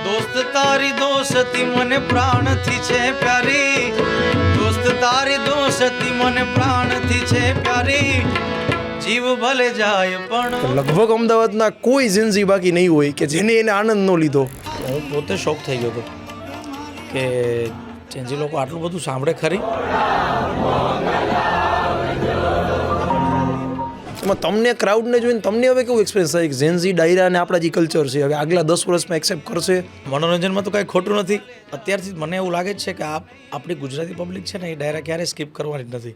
દોસ્ત તારી દોસ્તી મને પ્રાણથી છે પ્યારી, દોસ્ત તારી દોસ્તી મને પ્રાણથી છે પ્યારી, જીવ ભલે જાય પણ લગભગ અમદાવાદના કોઈ ઝેન્ઝી બાકી નહીં હોય કે જેને એને આનંદ ન લીધો. હું પોતે શોક થઈ ગયો હતો કે ઝેન્ઝી લોકો આટલું બધું સાંભળે ખરી. એમાં તમને ક્રાઉડને જોઈને તમને હવે કેવું એક્સપિરિયન્સ થાય કે ઝેન્ઝી ડાયરા અને આપણા જે કલ્ચર છે હવે આગલા 10 વર્ષમાં એક્સેપ્ટ કરશે? મનોરંજનમાં તો કાંઈ ખોટું નથી. અત્યારથી જ મને એવું લાગે છે કે આપણી ગુજરાતી પબ્લિક છે ને એ ડાયરા ક્યારેય સ્કીપ કરવાની જ નથી.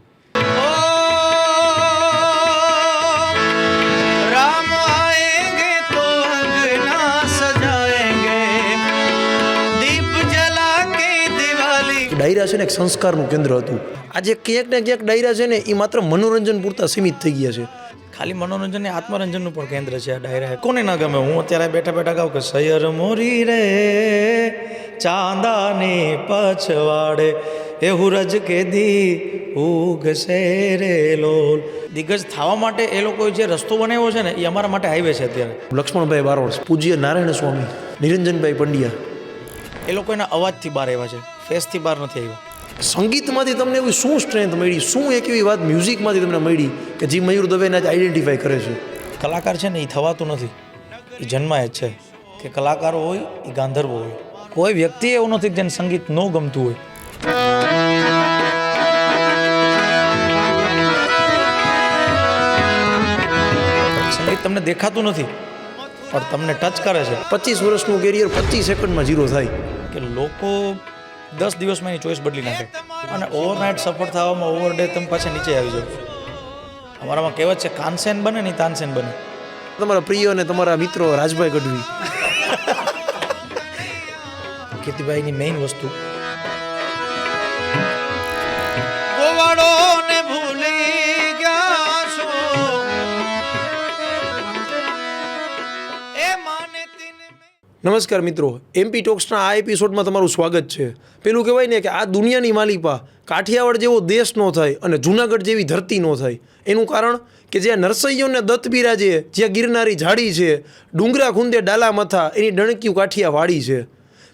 ડાયરા છે ને એક સંસ્કારનું કેન્દ્ર હતું. આજે ક્યાંક ને ક્યાંક ડાયરા છે ને એ માત્ર મનોરંજન પૂરતા સીમિત થઈ ગયા છે. ખાલી મનોરંજન ને આત્મરંજનનું પણ કેન્દ્ર છે આ ડાયરા. કોને ના ગમે? હું અત્યારે બેઠા બેઠા કહું કે સૈયર મોરી રે ચાંદાને પછવાડે એ હુરજ કે દી ઉગશે રે લોલ. દિગ્ગજ થવા માટે એ લોકોએ જે રસ્તો બનાવ્યો છે ને એ અમારા માટે હાઈવે છે અત્યારે. લક્ષ્મણભાઈ બારોટ, પૂજ્ય નારાયણ સ્વામી, નિરંજનભાઈ પંડ્યા, એ લોકો એના અવાજથી બહાર આવ્યા છે, ફેસથી બહાર નથી આવ્યા. સંગીતમાંથી તમને એવી શું સ્ટ્રેન્થ મળી, શું એક એવી વાત મ્યુઝિકમાંથી તમને મળી કે જે મયુર દવેને જ આઈડેન્ટિફાઈ કરે છે? કલાકાર છે ને એ થવાતું નથી, એ જન્માય જ છે. કે કલાકારો હોય એ ગાંધર્વો હોય. કોઈ વ્યક્તિ એવું નથી જેને સંગીત ન ગમતું હોય. સંગીત તમને દેખાતું નથી પણ તમને ટચ કરે છે. 25 વર્ષનું કેરિયર 25 સેકન્ડમાં ઝીરો થાય. કે લોકો 10 દિવસમાં એની ચોઈસ બદલી નાખે અને ઓવરનાઇટ સફળ થવામાં ઓવર ડે તમે પાછા નીચે આવી જાવ. અમારામાં કહેવત છે કાનસેન બને નહીં તાનસેન બને. તમારા પ્રિય અને તમારા મિત્રો રાજભાઈ ગઢવી, કીર્તિભાઈની મેઇન વસ્તુ નમસ્કાર મિત્રો, એમપી ટોક્સના આ એપિસોડમાં તમારું સ્વાગત છે. પેલું કહેવાય ને કે આ દુનિયાની માલિપા કાઠિયાવાડ જેવો દેશ ન થાય અને જૂનાગઢ જેવી ધરતી ન થાય. એનું કારણ કે જ્યાં નરસૈયોને દત્ત બિરાજે, જ્યાં ગિરનારી ઝાડી છે, ડુંગરા ખૂંદે ડાલા મથા, એની ડણક્યું કાઠિયાવાડી છે.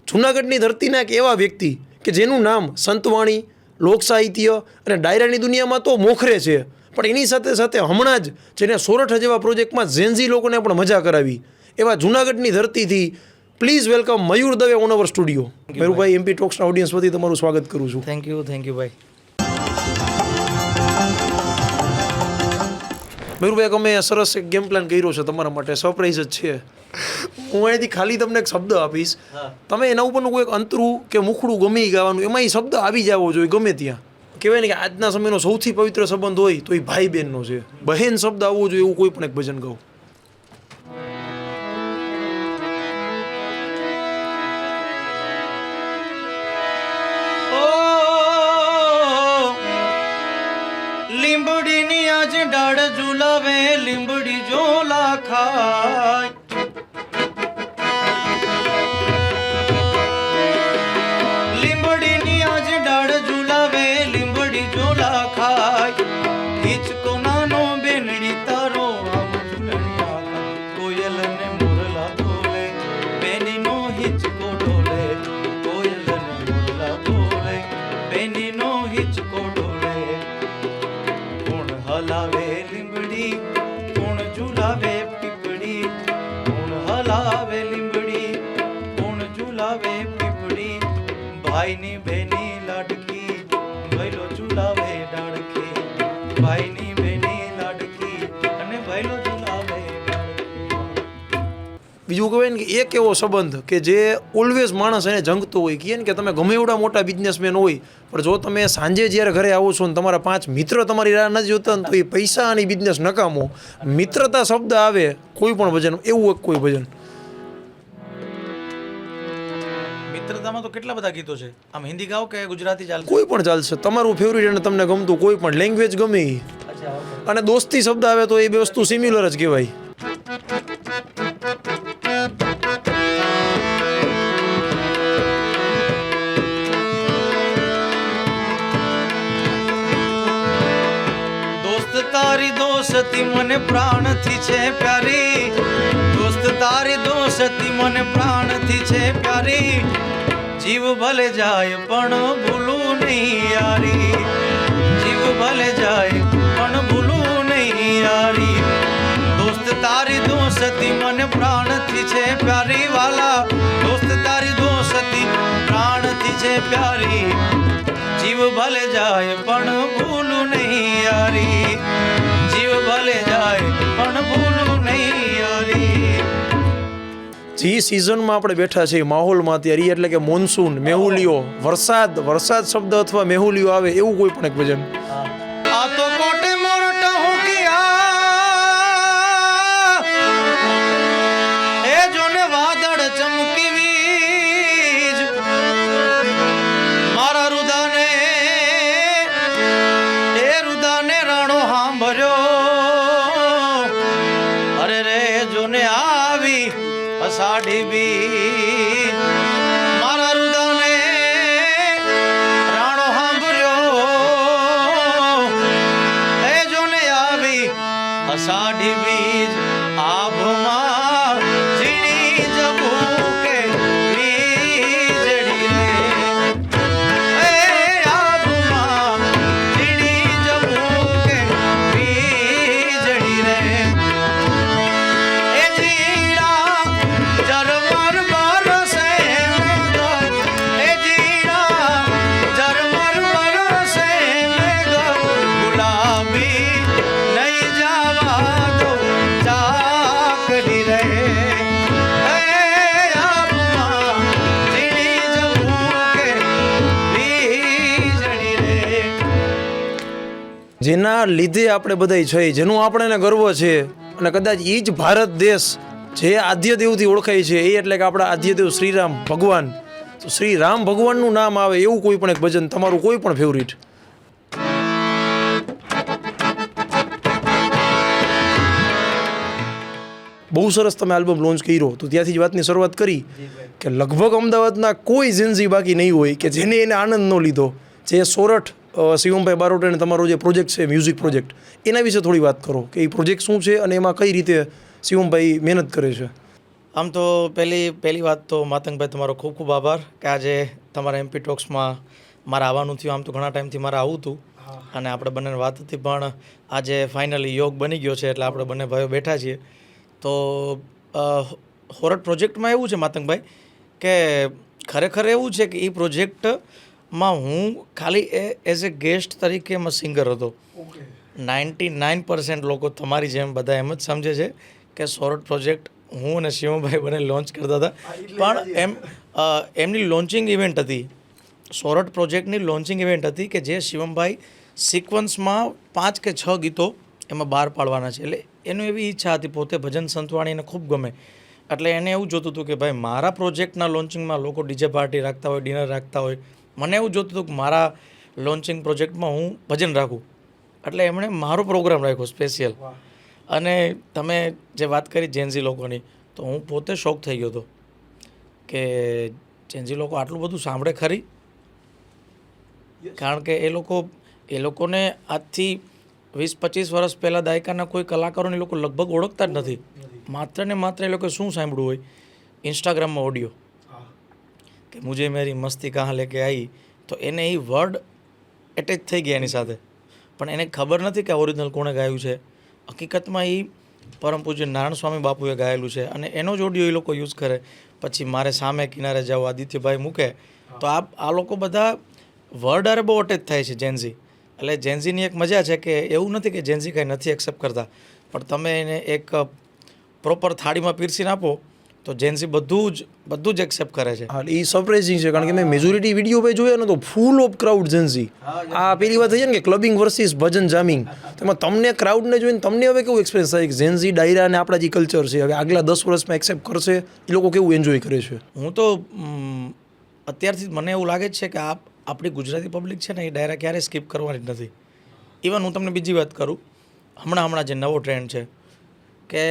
જૂનાગઢની ધરતીના એક એવા વ્યક્તિ કે જેનું નામ સંતવાણી, લોકસાહિત્ય અને ડાયરાની દુનિયામાં તો મોખરે છે, પણ એની સાથે સાથે હમણાં જ જેને સોરઠ જેવા પ્રોજેક્ટમાં ઝેન્ઝી લોકોને પણ મજા કરાવી, એવા જૂનાગઢની ધરતીથી please welcome Mayur Dave on our studio. Mayurbhai, MP ટોક્સના ઓડિયન્સ વતી તમારું સ્વાગત કરું છું. થેન્ક યુ ભાઈ. મયુરભાઈ, અમે સરસ એક ગેમ પ્લાન કર્યો છે તમારા માટે, સરપ્રાઈઝ જ છે. હું અહીંથી ખાલી તમને એક શબ્દ આપીશ, તમે એના ઉપરનું કોઈ અંતરું કે મુખડું ગમે ગાવાનું, એમાં એ શબ્દ આવી જવો જોઈએ ગમે ત્યાં. કહેવાય ને કે આજના સમયનો સૌથી પવિત્ર સંબંધ હોય તો એ ભાઈ બહેનનો છે. બહેન શબ્દ આવવો જોઈએ એવું કોઈ પણ એક ભજન ગાઓ. લીંબડીની આજ ડાળ ઝુલાવે, લીંબડી ઝોલા ખાય. લીંબડીની આજ ડાળ ઝુલાવે, લીંબડી ઝોલા ખાય. હિચકો નાનો બેનડી તારો આમ ઝૂલણિયા ખાય. કોયલ ને મોરલા બોલે, બેનીનો હિચકો ડોલે. કોયલ ને મોરલા બોલે, બેનીનો હિચકો ડોલે. હલાવે લીંબડી, કોણ ઝુલાવે પીપળી. કોણ હલાવે લીંબડી, કોણ ઝુલાવે પીપળી. ભાઈની બેની લાડકી, ભૈલો ઝુલાવે ડાળખી. ભાઈની બેની લાડકી અને ભૈલો ઝુલાવે ડાળખી. બીજું કહેવાય ને કે એક એવો સંબંધ કે જે ઓલવેઝ માણસ એને જંગતો હોય. કહે ને કે તમે ગમે એવડા મોટા બિઝનેસમેન હોય પણ જો તમે સાંજે જ્યારે ઘરે આવો છો ને તમારા 5 મિત્ર તમારી રાહ નથી જોતા ને તો એ પૈસા અને બિઝનેસ નકામો. મિત્રતા શબ્દ આવે કોઈ પણ ભજન, એવું એક કોઈ ભજન. મિત્રતામાં તો કેટલા બધા ગીતો છે. આમ હિન્દી ગાઓ કે ગુજરાતી ચાલશે? કોઈ પણ ચાલશે, તમારું ફેવરિટ અને તમને ગમતું કોઈ પણ લેંગ્વેજ ગમે એ. અને દોસ્તી શબ્દ આવે તો એ બે વસ્તુ સિમિલર જ કહેવાય. તારી દોસ્તી મને પ્રાણથી છે પ્યારી, દોસ્ત તારી દોસ્તી સતી મને પ્રાણથી છે પ્યારી, જીવ ભલે જાય પણ ભૂલું નહીં યારી, જીવ ભલે જાય પણ ભૂલું નહીં યારી. દોસ્ત તારી દોસ્તી મને પ્રાણથી છે પ્યારી વાલા, દોસ્ત તારી દોસ્તી પ્રાણથી છે પ્યારી, જીવ ભલે જાય પણ ભૂલું નહીં યારી, જીવ ભલે જાય પણ ભૂલું નહીં યારી. જે સિઝનમાં આપણે બેઠા છીએ માહોલમાં અત્યારે ઈ એટલે કે મોન્સૂન, મેહુલિયો, વરસાદ શબ્દ અથવા મેહુલિયો આવે એવું કોઈ પણ એક ભજન. આ તો કોટે મોરટા હું ગયા, એ જોને વાદળ ચમકી વીજ, મારા રુદાને એ રુદાને રાણો સાંભળ્યો, અરે રે જોને આવી અષાઢી બીજ, મારા રુદાને રાણો સાંભળ્યો, એ જોને આવી અષાઢી બીજ, આભમાં ઝીણી જબુકે વીજળી રે, એ આભમાં ઝીણી જબુકે વીજળી રે, એ જીણા ઝરમર બરસે મેઘ, એ જીણા ઝરમર બરસે મેઘ, ગુલાબી નહીં જવા દો ચાકરી રે, એ આભમાં ઝીણી જબુકે વીજળી રે. જેના લીધે આપણે બધાય છે, જેનું આપણને ગર્વ છે, અને કદાચ એ જ ભારત દેશ જે આદ્યદેવથી ઓળખાય છે, એ એટલે કે આપણા આદ્યદેવ શ્રીરામ ભગવાન. તો શ્રી રામ ભગવાનનું નામ આવે એવું કોઈ પણ એક ભજન તમારું કોઈ પણ ફેવરિટ. બહુ સરસ તમે આલ્બમ લોન્ચ કર્યો, તો ત્યાંથી જ વાતની શરૂઆત કરી કે લગભગ અમદાવાદના કોઈ જેન્ઝી બાકી નહીં હોય કે જેને એને આનંદ ન લીધો. જે સોરઠ શિવમભાઈ બારોટને તમારો જે પ્રોજેક્ટ છે, મ્યુઝિક પ્રોજેક્ટ, એના વિશે થોડી વાત કરો કે એ પ્રોજેક્ટ શું છે અને એમાં કઈ રીતે શિવમભાઈ મહેનત કરે છે. આમ તો પહેલી વાત તો માતંગભાઈ તમારો ખૂબ ખૂબ આભાર કે આજે તમારા MP ટોક્સમાં મારે આવવાનું થયું. આમ તો ઘણા ટાઈમથી મારે આવું હતું અને આપણે બંનેની વાત હતી, પણ આજે ફાઇનલી યોગ બની ગયો છે એટલે આપણે બંને ભાઈઓ બેઠા છીએ. તો હોરઠ પ્રોજેક્ટમાં એવું છે માતંગભાઈ કે ખરેખર એવું છે કે એ પ્રોજેક્ટમાં હું ખાલી એઝ એ ગેસ્ટ તરીકે એમાં સિંગર હતો. 99% લોકો તમારી જેમ બધા એમ જ સમજે છે કે સોરઠ પ્રોજેક્ટ હું અને શિવમભાઈ બંને લોન્ચ કરતા હતા, પણ એમની લોન્ચિંગ ઇવેન્ટ હતી, સોરઠ પ્રોજેક્ટની લોન્ચિંગ ઇવેન્ટ હતી કે જે શિવમભાઈ સિક્વન્સમાં 5 કે 6 ગીતો એમાં બહાર પાડવાના છે. એટલે એનું એવી ઈચ્છા હતી, પોતે ભજન સંતવાણીને ખૂબ ગમે, એટલે એને એવું જોતું હતું કે ભાઈ મારા પ્રોજેક્ટના લોન્ચિંગમાં લોકો ડીજે પાર્ટી રાખતા હોય, ડિનર રાખતા હોય, મને એવું જોતું હતું કે મારા લોન્ચિંગ પ્રોજેક્ટમાં હું ભજન રાખું. એટલે એમણે મારો પ્રોગ્રામ રાખ્યો સ્પેશિયલ. અને તમે જે વાત કરી જેન્ઝી લોકોની, તો હું પોતે શોક થઈ ગયો હતો કે જેન્ઝી લોકો આટલું બધું સાંભળે ખરી, કારણ કે એ લોકોને આજથી 20-25 વર્ષ પહેલાં દાયકાના કોઈ કલાકારોને લોકો લગભગ ઓળખતા જ નથી. માત્ર ને માત્ર એ લોકો શું સાંભળ્યું હોય, ઇન્સ્ટાગ્રામમાં ઓડિયો કે મુझे मेरी मस्ती कहाँ लेके आई, તો એને એ વર્ડ એટેચ થઈ ગયા એની સાથે, પણ એને ખબર નથી કે ઓરિજિનલ કોણે ગાયું છે. હકીકતમાં એ પરમ પૂજ્ય નારાયણ સ્વામી બાપુએ ગાયેલું છે અને એનો જ ઓડિયો એ લોકો યુઝ કરે. પછી મારે સામે કિનારે જાઓ આદિત્યભાઈ મૂકે, તો આ લોકો બધા વર્ડ અરે બહુ અટેચ થાય છે જેન્ઝી. એટલે જેન્ઝીની એક મજા છે કે એવું નથી કે જેન્ઝી કાંઈ નથી એક્સેપ્ટ કરતા, પણ તમે એને એક પ્રોપર થાળીમાં પીરસીને આપો તો જેન્ઝી બધું જ એક્સેપ્ટ કરે છે. હા, એ સરપ્રાઇઝિંગ છે, કારણ કે મેં મેજોરિટી વિડીયો ભાઈ જોયા ને તો ફૂલ ઓફ ક્રાઉડ જેન્ઝી. આ પેલી વાત થઈ છે ને કે ક્લબિંગ વર્સિસ ભજન જામિંગ, તેમાં તમને ક્રાઉડને જોઈને તમને હવે કેવું એક્સપિરિયન્સ થાય કે જેન્ઝી ડાયરા અને આપણા જે કલ્ચર છે હવે આગલા 10 વર્ષમાં એક્સેપ્ટ કરશે, એ લોકો કેવું એન્જોય કરે છે? હું તો અત્યારથી મને એવું લાગે છે કે આપણી ગુજરાતી પબ્લિક છે ને એ ડાયરા ક્યારેય સ્કીપ કરવાની જ નથી. ઇવન હું તમને બીજી વાત કરું, હમણાં જે નવો ટ્રેન્ડ છે કે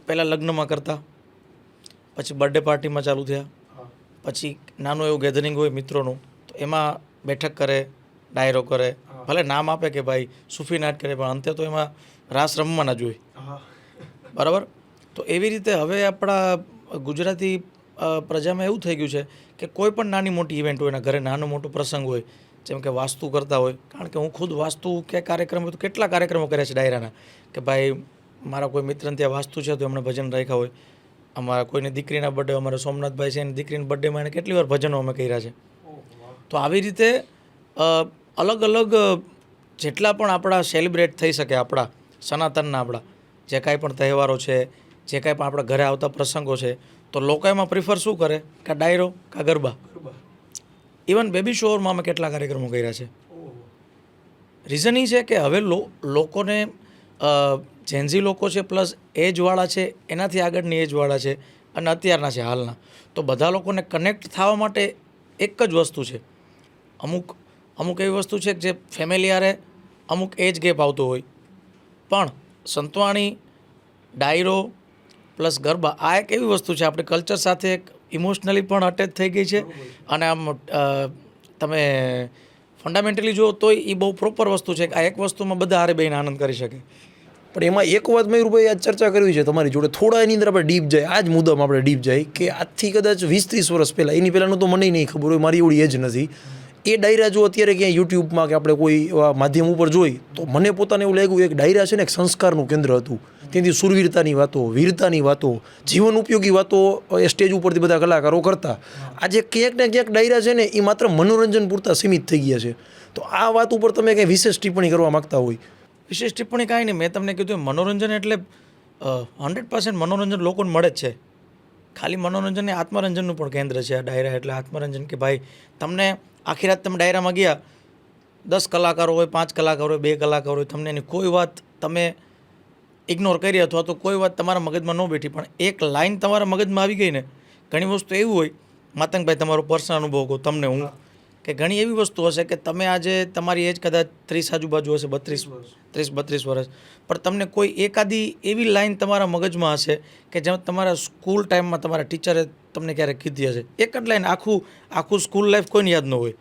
પહેલાં લગ્નમાં કરતા, પછી બર્થડે પાર્ટીમાં ચાલુ થયા, પછી નાનું એવું ગેધરિંગ હોય મિત્રોનું, તો એમાં બેઠક કરે, ડાયરો કરે, ભલે નામ આપે કે ભાઈ સૂફી નાટ કરે, પણ અંતે તો એમાં રાસ રમવાના જ હોય, બરાબર. તો એવી રીતે હવે આપણા ગુજરાતી પ્રજામાં એવું થઈ ગયું છે કે કોઈ પણ નાની મોટી ઇવેન્ટ હોય એના ઘરે નાનો મોટો પ્રસંગ હોય, જેમ કે વાસ્તુ કરતા હોય, કારણ કે હું ખુદ વાસ્તુ કે કાર્યક્રમ હોય તો કેટલા કાર્યક્રમો કર્યા છે ડાયરાના, કે ભાઈ મારા કોઈ મિત્રને ત્યાં વાસ્તુ છે તો એમણે ભજન રાખ્યા હોય, અમારા કોઈની દીકરીના બર્થડે, અમારા સોમનાથભાઈ છે એની દીકરીના બર્થડેમાં એને કેટલી વાર ભજનો અમે કર્યા છે. તો આવી રીતે અલગ અલગ જેટલા પણ આપણા સેલિબ્રેટ થઈ શકે, આપણા સનાતનના આપણા જે કાંઈ પણ તહેવારો છે, જે કાંઈ પણ આપણા ઘરે આવતા પ્રસંગો છે, તો લોકો એમાં પ્રિફર શું કરે કે ડાયરો કે ગરબા. ઇવન બેબી શોવરમાં અમે કેટલા કાર્યક્રમો કર્યા છે. રીઝન એ છે કે હવે લોકોને જેન્ઝી લોકો છે પ્લસ એજવાળા છે, એનાથી આગળની એજવાળા છે અને અત્યારના છે હાલના, તો બધા લોકોને કનેક્ટ થવા માટે એક જ વસ્તુ છે. અમુક એવી વસ્તુ છે કે જે ફેમિલિયારે અમુક એજ ગેપ આવતો હોય, પણ સંતવાણી, ડાયરો પ્લસ ગરબા આ એક એવી વસ્તુ છે આપણી કલ્ચર સાથે એક ઇમોશનલી પણ અટેચ થઈ ગઈ છે. અને આમ તમે ફંડામેન્ટલી જુઓ તોય એ બહુ પ્રોપર વસ્તુ છે કે આ એક વસ્તુમાં બધા હારે બેહીને આનંદ કરી શકે. પણ એમાં એક વાત મયુરભાઈ આજ ચર્ચા કરવી છે તમારી જોડે, થોડા એની અંદર આપણે ડીપ જાય, આ જ મુદ્દામાં આપણે ડીપ જાય કે આજથી કદાચ 20-30 વર્ષ પહેલાં, એની પહેલાંનું તો મને નહીં ખબર હોય, મારી એવડી એજ નથી, એ ડાયરા જો અત્યારે ક્યાંય યુટ્યુબમાં કે આપણે કોઈ માધ્યમ ઉપર જોઈ તો મને પોતાને એવું લાગ્યું એક ડાયરા છે ને એક સંસ્કારનું કેન્દ્ર હતું. ત્યાંથી સુરવીરતાની વાતો, વીરતાની વાતો, જીવન ઉપયોગી વાતો એ સ્ટેજ ઉપરથી બધા કલાકારો કરતા. આજે ક્યાંક ને ક્યાંક ડાયરા છે ને એ માત્ર મનોરંજન પૂરતા સીમિત થઈ ગયા છે. તો આ વાત ઉપર તમે કંઈ વિશેષ ટિપ્પણી કરવા માગતા હોય? વિશેષ ટિપ્પણી કાંઈ નહીં, મેં તમને કીધું મનોરંજન એટલે 100% મનોરંજન લોકોને મળે જ છે. ખાલી મનોરંજન ને આત્મરંજનનું પણ કેન્દ્ર છે આ ડાયરા. એટલે આત્મરંજન કે ભાઈ તમને આખી રાત તમે ડાયરામાં ગયા, 10 કલાકારો હોય, 5 કલાકારો હોય, 2 કલાકારો હોય, તમને એની કોઈ વાત તમે ઇગ્નોર કરી અથવા તો કોઈ વાત તમારા મગજમાં ન બેઠી, પણ એક લાઈન તમારા મગજમાં આવી ગઈ ને, ઘણી વસ્તુ એવી હોય, માતંગભાઈ તમારો પર્સનલ અનુભવ કહું તમને હું, કે ઘણી એવી વસ્તુ હશે કે તમે આજે તમારી એજ કદાચ 30 આજુબાજુ હશે, 32 વર્ષ, પણ તમને કોઈ એકાદી એવી લાઈન તમારા મગજમાં હશે કે જેમ તમારા સ્કૂલ ટાઈમમાં તમારા ટીચરે તમને ક્યારેક કીધી હશે. એક જ લાઈન, આખું સ્કૂલ લાઈફ કોઈને યાદ ન હોય,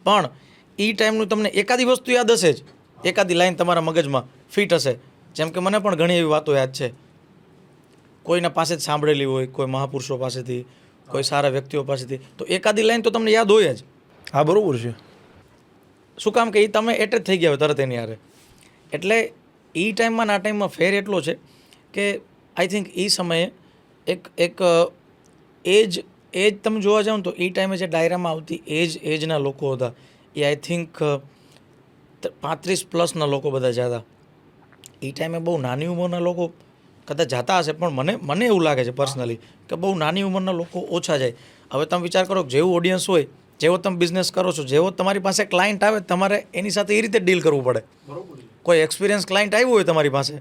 પણ એ ટાઈમનું તમને એકાદી વસ્તુ યાદ હશે જ, એકાદી લાઈન તમારા મગજમાં ફિટ હશે. જેમ કે મને પણ ઘણી એવી વાતો યાદ છે, કોઈના પાસે જ સાંભળેલી હોય, કોઈ મહાપુરુષો પાસેથી, કોઈ સારા વ્યક્તિઓ પાસેથી, તો એકાદી લાઈન તો તમને યાદ હોય જ. હા, બરાબર છે. શું કામ કે એ તમે એટેચ થઈ ગયા હોય તરત એની યારે. એટલે એ ટાઈમમાં આ ટાઈમમાં ફેર એટલો છે કે આઈ થિંક એ સમયે એક એજ તમે જોવા જાઓ ને તો એ ટાઈમે જે ડાયરામાં આવતી એજના લોકો હતા એ આઈ થિંક 35+ લોકો બધા જતા. એ ટાઈમે બહુ નાની ઉંમરના લોકો કદાચ જતા હશે, પણ મને એવું લાગે છે પર્સનલી કે બહુ નાની ઉંમરના લોકો ઓછા જાય. હવે તમે વિચાર કરો કે જેવું ઓડિયન્સ હોય, જેવો તમે બિઝનેસ કરો છો, જેવો તમારી પાસે ક્લાયન્ટ આવે, તમારે એની સાથે એ રીતે ડીલ કરવું પડે. કોઈ એક્સપિરિયન્સ ક્લાયન્ટ આવ્યું હોય તમારી પાસે,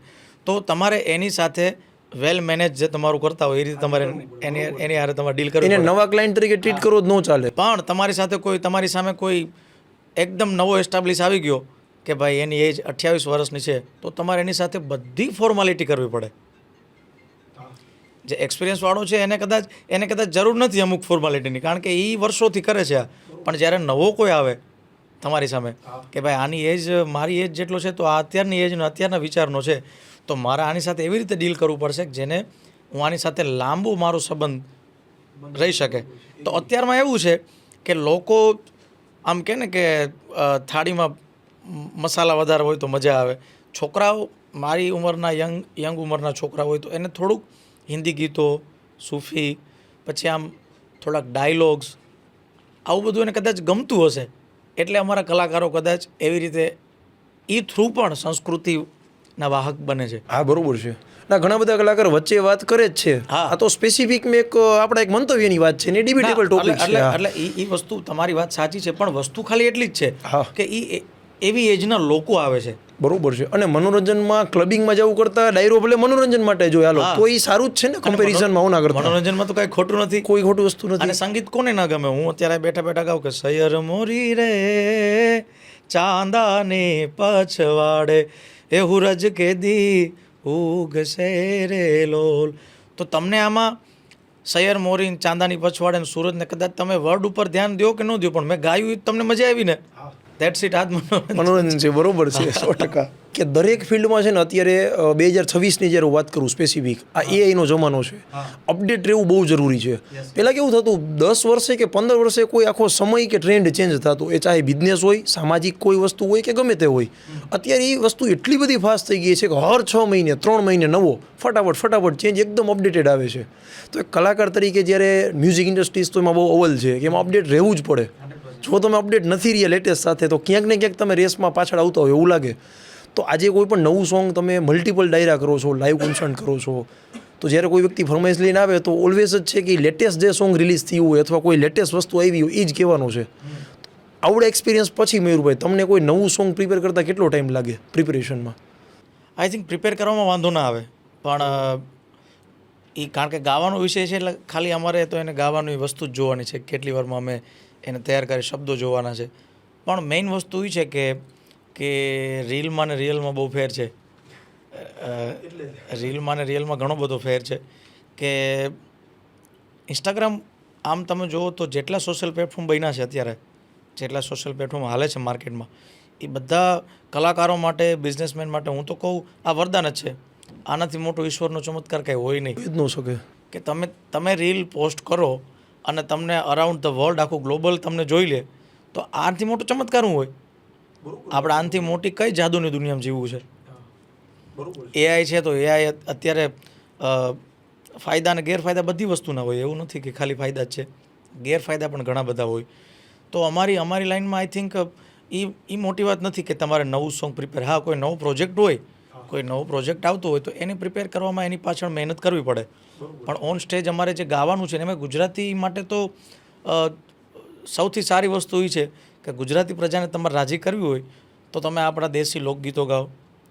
તો તમારે એની સાથે વેલ મેનેજ જે તમારું કરતા હોય એ રીતે તમારે એની હારે તમારે ડીલ કરવું. એને નવા ક્લાયન્ટ તરીકે ટ્રીટ કરવો જ ન ચાલે. પણ તમારી સાથે તમારી સામે કોઈ એકદમ નવો એસ્ટાબ્લિશ આવી ગયો કે ભાઈ એની એજ 28 વર્ષની છે, તો તમારે એની સાથે બધી ફોર્માલિટી કરવી પડે. જે એક્સપિરિયન્સવાળો છે એને કદાચ જરૂર નથી અમુક ફોર્માલિટીની, કારણ કે એ વર્ષોથી કરે છે. પણ જ્યારે નવો કોઈ આવે તમારી સામે કે ભાઈ આની એજ મારી એજ જેટલો છે, તો આ અત્યારની એજનો અત્યારના વિચારનો છે, તો મારે આની સાથે એવી રીતે ડીલ કરવું પડશે કે જેને હું આની સાથે લાંબુ મારો સંબંધ રહી શકે. તો અત્યારમાં એવું છે કે લોકો આમ કહે ને કે થાળીમાં મસાલા વધારે હોય તો મજા આવે. છોકરાઓ મારી ઉંમરના યંગ ઉંમરના છોકરા હોય તો એને થોડુંક હિન્દી ગીતો, સૂફી, પછી આમ થોડાક ડાયલોગ્સ, આવું બધું એને કદાચ ગમતું હશે. એટલે અમારા કલાકારો કદાચ એવી રીતે એ થ્રુ પણ સંસ્કૃતિના વાહક બને છે. હા, બરોબર છે. ના, ઘણા બધા કલાકાર વચ્ચે વાત કરે જ છે. આ તો સ્પેસિફિક મેં આપણા એક મંતવ્યની વાત છે ને, ડિબેટેબલ ટોપિક છે. એટલે એ વસ્તુ તમારી વાત સાચી છે, પણ વસ્તુ ખાલી એટલી જ છે કે એ એવી એજના લોકો આવે છે. બરોબર છે. અને મનોરંજનમાં ક્લબિંગમાં જવું કરતા ડાયરો ભલે મનોરંજન માટે જો હાલો તો એ સારું જ છે ને કમ્પેરિઝનમાં. હું ના કરતા, મનોરંજનમાં તો કાંઈ ખોટું નથી, કોઈ ખોટું વસ્તુ નથી. અને સંગીત કોને ના ગમે? હું અત્યારે બેઠા ગાઉં કે સૈયર મોરી રે ચાંદાને પછવાડે એ હુરજ કે દી ઉગશે રે લોલ. તો તમને આમાં સૈયર મોરી, ચાંદાની પછવાડે, સૂરજને કદાચ તમે વર્ડ ઉપર ધ્યાન દો કે ન દો, પણ મેં ગાયું તમને મજા આવી ને, દેટ્સ ઇટ. આજ મનોરંજન છે, બરોબર છે, 100%. કે દરેક ફિલ્ડમાં છે ને અત્યારે 2026ની જ્યારે વાત કરું સ્પેસિફિક, આ એઆઈનો જમાનો છે, અપડેટ રહેવું બહુ જરૂરી છે. પહેલાં કેવું થતું 10 વર્ષે કે 15 વર્ષે કોઈ આખો સમય કે ટ્રેન્ડ ચેન્જ થતો, એ ચાહે બિઝનેસ હોય, સામાજિક કોઈ વસ્તુ હોય કે ગમે તે હોય. અત્યારે એ વસ્તુ એટલી બધી ફાસ્ટ થઈ ગઈ છે કે હર 6 મહિને 3 મહિને નવો ફટાફટ ચેન્જ એકદમ અપડેટેડ આવે છે. તો એક કલાકાર તરીકે જ્યારે મ્યુઝિક ઇન્ડસ્ટ્રીઝ તો એમાં બહુ અવ્વલ છે કે એમાં અપડેટ રહેવું જ પડે. જો તમે અપડેટ નથી રહ્યા લેટેસ્ટ સાથે તો ક્યાંક ને ક્યાંક તમે રેસમાં પાછળ આવતા હોય એવું લાગે. તો આજે કોઈ પણ નવું સોંગ તમે મલ્ટિપલ ડાયરા કરો છો, લાઈવ કોન્સર્ટ કરો છો, તો જ્યારે કોઈ વ્યક્તિ ફરમાઈશ લઈને આવે તો ઓલવેઝ જ છે કે લેટેસ્ટ જે સોંગ રિલીઝ થયું હોય અથવા કોઈ લેટેસ્ટ વસ્તુ આવી હોય એ જ કહેવાનું છે. આવડે એક્સપિરિયન્સ પછી મયુરભાઈ તમને કોઈ નવું સોંગ પ્રિપેર કરતાં કેટલો ટાઈમ લાગે પ્રિપેરેશનમાં? આઈ થિંક પ્રિપેર કરવામાં વાંધો ના આવે, પણ એ કારણ કે ગાવાનો વિષય છે એટલે ખાલી અમારે તો એને ગાવાની વસ્તુ જ જોવાની છે, કેટલી વારમાં અમે એને તૈયાર કરી શબ્દો જોવાના છે. પણ મેઇન વસ્તુ એ છે કે રીલમાં ને રિયલમાં બહુ ફેર છે. રીલમાં ને રિયલમાં ઘણો બધો ફેર છે કે ઇન્સ્ટાગ્રામ આમ તમે જુઓ તો જેટલા સોશિયલ પ્લેટફોર્મ બન્યા છે અત્યારે, જેટલા સોશિયલ પ્લેટફોર્મ હાલે છે માર્કેટમાં, એ બધા કલાકારો માટે, બિઝનેસમેન માટે હું તો કહું આ વરદાન જ છે. આનાથી મોટો ઈશ્વરનો ચમત્કાર કંઈ હોય નહીં. જ ન શકે કે તમે રીલ પોસ્ટ કરો અને તમને અરાઉન્ડ ધ વર્લ્ડ આખું ગ્લોબલ તમને જોઈ લે, તો આનાથી મોટો ચમત્કાર શું હોય? આપણે આનાથી મોટી કઈ જાદુની દુનિયામાં જીવવું છે? એઆઈ છે તો એઆઈ અત્યારે ફાયદા અને ગેરફાયદા બધી વસ્તુના હોય, એવું નથી કે ખાલી ફાયદા જ છે, ગેરફાયદા પણ ઘણા બધા હોય. તો અમારી લાઈનમાં આઈ થિંક એ મોટી વાત નથી કે તમારે નવું સોંગ પ્રિપેર. હા, કોઈ નવો પ્રોજેક્ટ હોય, કોઈ નવો પ્રોજેક્ટ આવતો હોય તો એને પ્રિપેર કરવામાં એની પાછળ મહેનત કરવી પડે. પણ ઓન સ્ટેજ અમારે જે ગાવાનું છે ને એમાં ગુજરાતી માટે તો સૌથી સારી વસ્તુ એ છે કે ગુજરાતી પ્રજાને તમારે રાજી કરવી હોય તો તમે આપણા દેશી લોકગીતો ગાઓ,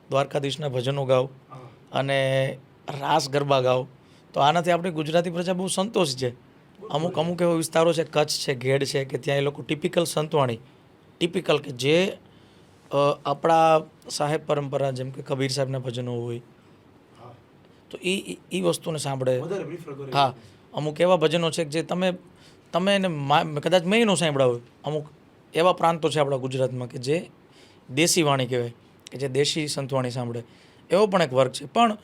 દ્વારકાધીશના ભજનો ગાઓ અને રાસ ગરબા ગાઓ. તો આનાથી આપણી ગુજરાતી પ્રજા બહુ સંતોષ છે. અમુક એવા વિસ્તારો છે, કચ્છ છે, ઘેડ છે, કે ત્યાં એ લોકો ટિપિકલ સંતવાણી, ટિપિકલ કે જે આપણા સાહેબ પરંપરા જેમ કે કબીર સાહેબના ભજનો હોય તો એ વસ્તુને સાંભળે. હા, અમુક એવા ભજનો છે જે તમે એને કદાચ મેં ન સાંભળ્યા હોય. અમુક એવા પ્રાંતો છે આપણા ગુજરાતમાં કે જે દેશી વાણી કહેવાય, કે જે દેશી સંતવાણી સાંભળે. એવો પણ એક વર્ગ છે. પણ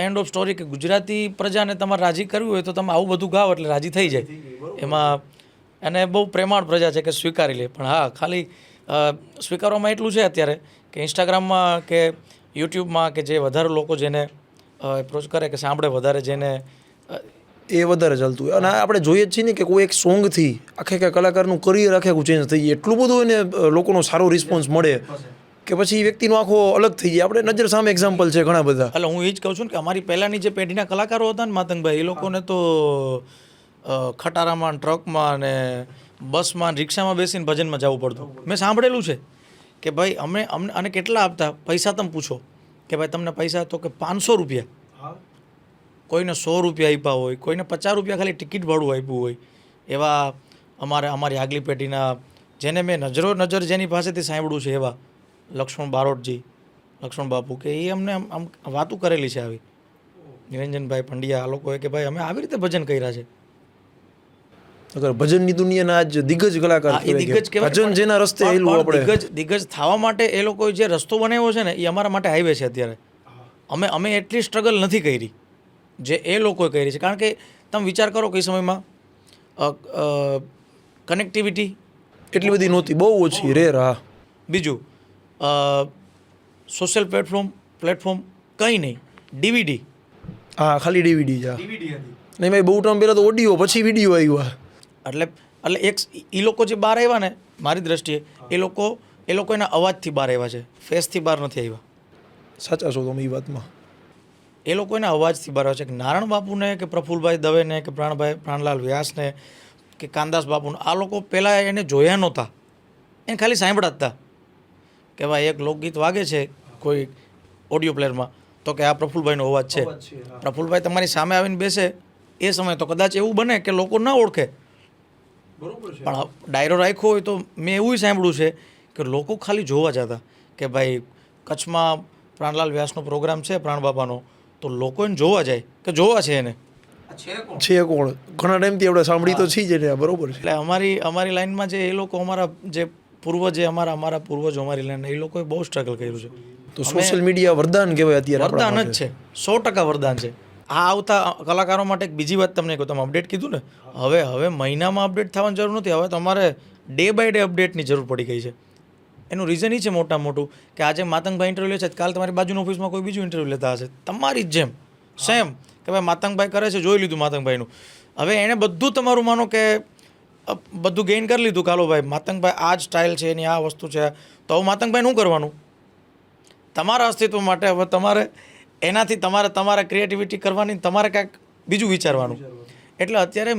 એન્ડ ઓફ સ્ટોરી કે ગુજરાતી પ્રજાને તમારે રાજી કરવી હોય તો તમે આવું બધું ગાઓ એટલે રાજી થઈ જાય. એમાં અને બહુ પ્રેમાળ પ્રજા છે કે સ્વીકારી લે. પણ હા, ખાલી સ્વીકારવામાં એટલું છે અત્યારે કે ઇન્સ્ટાગ્રામમાં કે યુટ્યુબમાં કે જે વધારે લોકો જેને એપ્રોચ કરે કે સાંભળે વધારે, જેને એ વધારે ચાલતું હોય. અને આપણે જોઈએ જ છીએ ને કે કોઈ એક સોંગથી આખે કલાકારનું કરિયર આખું ચેન્જ થઈ જાય, એટલું બધું એને લોકોનો સારો રિસ્પોન્સ મળે કે પછી વ્યક્તિનો આખો અલગ થઈ જાય. આપણે નજર સામે એક્ઝામ્પલ છે ઘણા બધા. એટલે હું એ જ કહું છું કે અમારી પહેલાંની જે પેઢીના કલાકારો હતા ને માતંગભાઈ, એ લોકોને તો ખટારામાં, ટ્રકમાં ને બસમાં, રિક્ષામાં બેસીને ભજનમાં જવું પડતું. મેં સાંભળેલું છે કે ભાઈ અમને અને કેટલા આપતા પૈસા, તમે પૂછો કે ભાઈ તમને પૈસા તો કે 500 રૂપિયા, કોઈને 100 રૂપિયા આપ્યા હોય, કોઈને 50 રૂપિયા ખાલી ટિકિટ ભાડું આપ્યું હોય. એવા અમારી આગલી પેઢીના જેને મેં નજર જેની પાસેથી સાંભળ્યું છે એવા લક્ષ્મણ બારોટજી, લક્ષ્મણ બાપુ, કે એ અમને આમ વાતું કરેલી છે આવી, નિરંજનભાઈ પંડ્યા, આ લોકોએ કે ભાઈ અમે આવી રીતે ભજન કર્યા છે. અગર ભજનની દુનિયાના આજ દિગ્ગજ કલાકાર કહેવાય, ભજન જેના રસ્તે આવેલું આપણે દિગ્ગજ થવા માટે એ લોકોએ જે રસ્તો બનાવ્યો છે ને એ અમારા માટે હાઈવે છે અત્યારે. અમે એટલી સ્ટ્રગલ નથી કરી જે એ લોકોએ કરી છે. કારણ કે તમે વિચાર કરો કે એ સમયમાં કનેક્ટિવિટી એટલી બધી નહોતી, બહુ ઓછી, રેર. હા, બીજું સોશિયલ પ્લેટફોર્મ કંઈ નહીં, ડીવીડી. હા, ખાલી ડીવીડી જ. નહીં ભાઈ, બહુ ટાઈમ પહેલાં તો ઓડિયો, પછી વિડીયો આવ્યા. એટલે એક એ લોકો જે બહાર આવ્યા ને મારી દ્રષ્ટિએ એ લોકો એના અવાજથી બહાર આવ્યા છે, ફેસથી બહાર નથી આવ્યા. સાચા છો તમે એ વાતમાં. એ લોકો એના અવાજથી બહાર આવ્યા છે. કે નારાયણ બાપુને કે પ્રફુલભાઈ દવેને કે પ્રાણલાલ વ્યાસને કે કાનદાસ બાપુને, આ લોકો પહેલાં એને જોયા નહોતા, એને ખાલી સાંભળ્યા હતા કે ભાઈ એક લોકગીત વાગે છે કોઈ ઓડિયો પ્લેયરમાં તો કે આ પ્રફુલભાઈનો અવાજ છે. પ્રફુલભાઈ તમારી સામે આવીને બેસે એ સમયે તો કદાચ એવું બને કે લોકો ન ઓળખે, પણ ડાયરો રાખ્યો હોય તો મેં એવું સાંભળ્યું છે કે લોકો ખાલી જોવા જતા કે ભાઈ કચ્છમાં પ્રાણલાલ વ્યાસનો પ્રોગ્રામ છે પ્રાણબાપાનો, તો લોકો એને જોવા જાય કે જોવા છે એને છે કોણ, ઘણા ટાઈમથી આપણે સાંભળી તો છીએ જ ને. બરોબર છે. એટલે અમારી લાઈનમાં જે એ લોકો અમારા જે પૂર્વજે અમારા પૂર્વજો અમારી લેન્ડ એ લોકોએ બહુ સ્ટ્રગલ કર્યું છે. તો સોશિયલ મીડિયા વરદાન કહેવાય અત્યારે આપણા વરદાન માટે. જ છે, 100% વરદાન છે. આ આવતા કલાકારો માટે એક બીજી વાત તમને કહું, તમે અપડેટ કીધું ને, હવે મહિનામાં અપડેટ થવાની જરૂર નથી, હવે તમારે ડે બાય ડે અપડેટની જરૂર પડી ગઈ છે. એનું રીઝન એ છે મોટામાં મોટું કે આજે માતંગભાઈ ઇન્ટરવ્યૂ લે છે, કાલ તમારી બાજુની ઓફિસમાં કોઈ બીજું ઇન્ટરવ્યૂ લેતા હશે તમારી જ જેમ સેમ, કે ભાઈ માતંગભાઈ કરે છે, જોઈ લીધું માતંગભાઈનું. હવે એણે બધું તમારું માનો કે બધું ગેઇન કરી લીધું, કાલો ભાઈ માતંગભાઈ આ જ સ્ટાઇલ છે, એની આ વસ્તુ છે, તો હવે માતંગભાઈ શું કરવાનું? તમારા અસ્તિત્વ માટે હવે તમારે એનાથી તમારે ક્રિએટિવિટી કરવાની, તમારે કાંઈક બીજું વિચારવાનું. એટલે અત્યારે